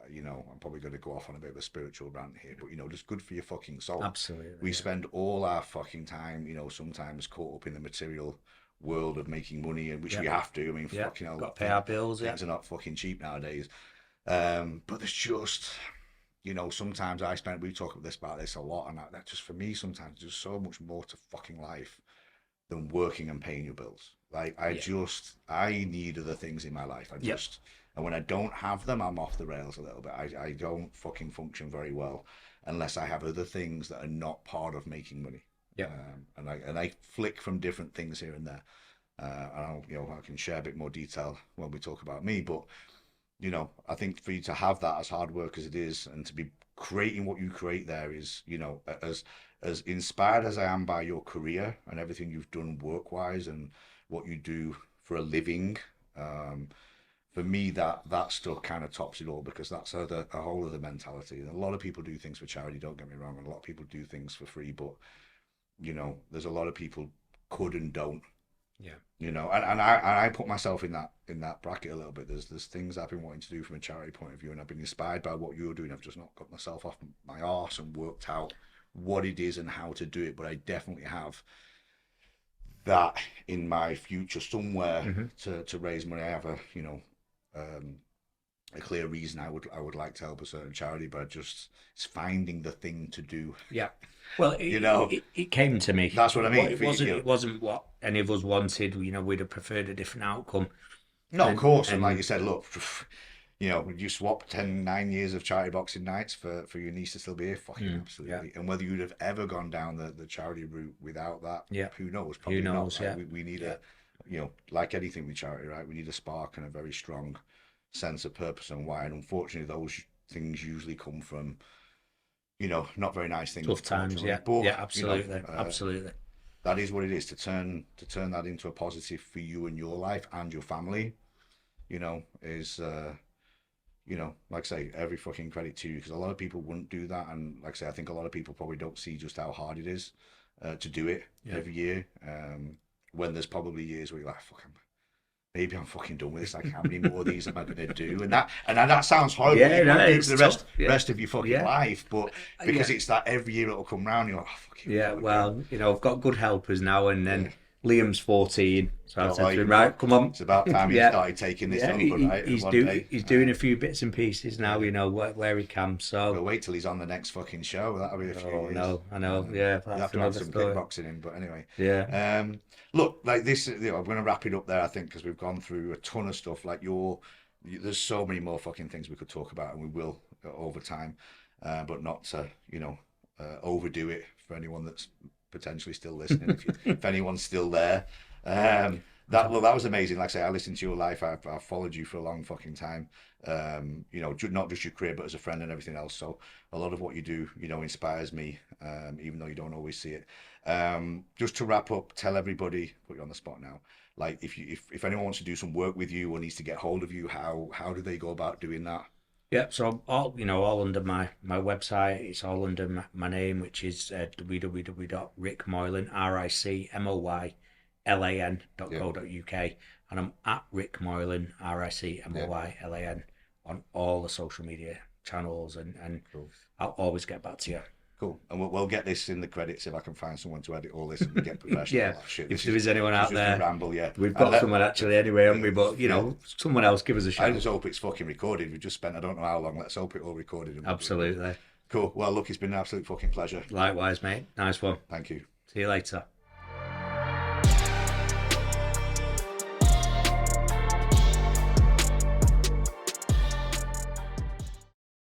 I'm probably going to go off on a bit of a spiritual rant here, but just good for your fucking soul. Absolutely. We spend all our fucking time, sometimes caught up in the material world of making money, and which we have to. I mean, fucking hell, got to pay our bills. Things are not fucking cheap nowadays. But there's just, sometimes we talk about this a lot, and that just, for me, sometimes there's so much more to fucking life than working and paying your bills. Like, I need other things in my life. And when I don't have them, I'm off the rails a little bit. I don't fucking function very well unless I have other things that are not part of making money. Yeah. And I flick from different things here and there. And I can share a bit more detail when we talk about me. But I think for you to have that, as hard work as it is, and to be creating what you create there is, as inspired as I am by your career and everything you've done work-wise and what you do for a living. For me, that stuff kind of tops it all, because that's a whole other mentality. And a lot of people do things for charity, don't get me wrong, and a lot of people do things for free, but there's a lot of people could and don't. Yeah. And I put myself in that bracket a little bit. There's things I've been wanting to do from a charity point of view, and I've been inspired by what you're doing. I've just not got myself off my arse and worked out what it is and how to do it, but I definitely have that in my future somewhere to raise money. I have a clear reason I would like to help a certain charity, but it's finding the thing to do. Yeah. Well, it came to me. That's what I mean. It wasn't what any of us wanted. We'd have preferred a different outcome. No, of course. And like you said, look, you swap 9 years of charity boxing nights for your niece to still be here? Fucking absolutely. Yeah. And whether you'd have ever gone down the charity route without that, who knows? Probably who knows, not. Right? We need like anything with charity, right? We need a spark and a very strong sense of purpose and why. And unfortunately, those things usually come from, not very nice things. Tough times, yeah. But, yeah, absolutely. Absolutely. That is what it is, to turn that into a positive for you and your life and your family, is... like I say, every fucking credit to you, because a lot of people wouldn't do that. And like I say, I think a lot of people probably don't see just how hard it is to do it every year. When there's probably years where you're like, maybe I'm fucking done with this. Like, how many more of these am I going to do? And that sounds horrible. Yeah, no, it's the tough. rest of your fucking life. But because it's that every year it'll come round, you're like, oh, fucking. Yeah, well, I've got good helpers now, and then Liam's 14, so I said to him, right, come on. It's about time you started taking this over, right? He's doing a few bits and pieces now, where he can. So we'll wait till he's on the next fucking show. That'll be a few years. No, I know. Yeah, you have to have some kickboxing in, but anyway. Yeah. Look, like this, I'm going to wrap it up there, I think, because we've gone through a ton of stuff. Like there's so many more fucking things we could talk about, and we will over time, but not to, overdo it for anyone that's potentially still listening. If anyone's still there, that was amazing. Like I say, I listened to your life. I've followed you for a long fucking time. Not just your career, but as a friend and everything else. So a lot of what you do, inspires me, even though you don't always see it. Just to wrap up, tell everybody, put you on the spot now, like if anyone wants to do some work with you or needs to get hold of you, how do they go about doing that? Yeah, so all under my website. It's all under my name, which is www.rickmoylan, RICMOYLAN.co.uk, and I'm at Rick Moylan, RICMOYLAN, on all the social media channels, and Cool. I'll always get back to you. Cool. And we'll get this in the credits if I can find someone to edit all this and get professional. Yeah, if there is anyone out there. Ramble, We've got someone actually anyway, haven't we? But, someone else, give us a shout. I just hope it's fucking recorded. We've just spent I don't know how long. Let's hope it all recorded. Absolutely. Cool. Well, look, it's been an absolute fucking pleasure. Likewise, mate. Nice one. Thank you. See you later.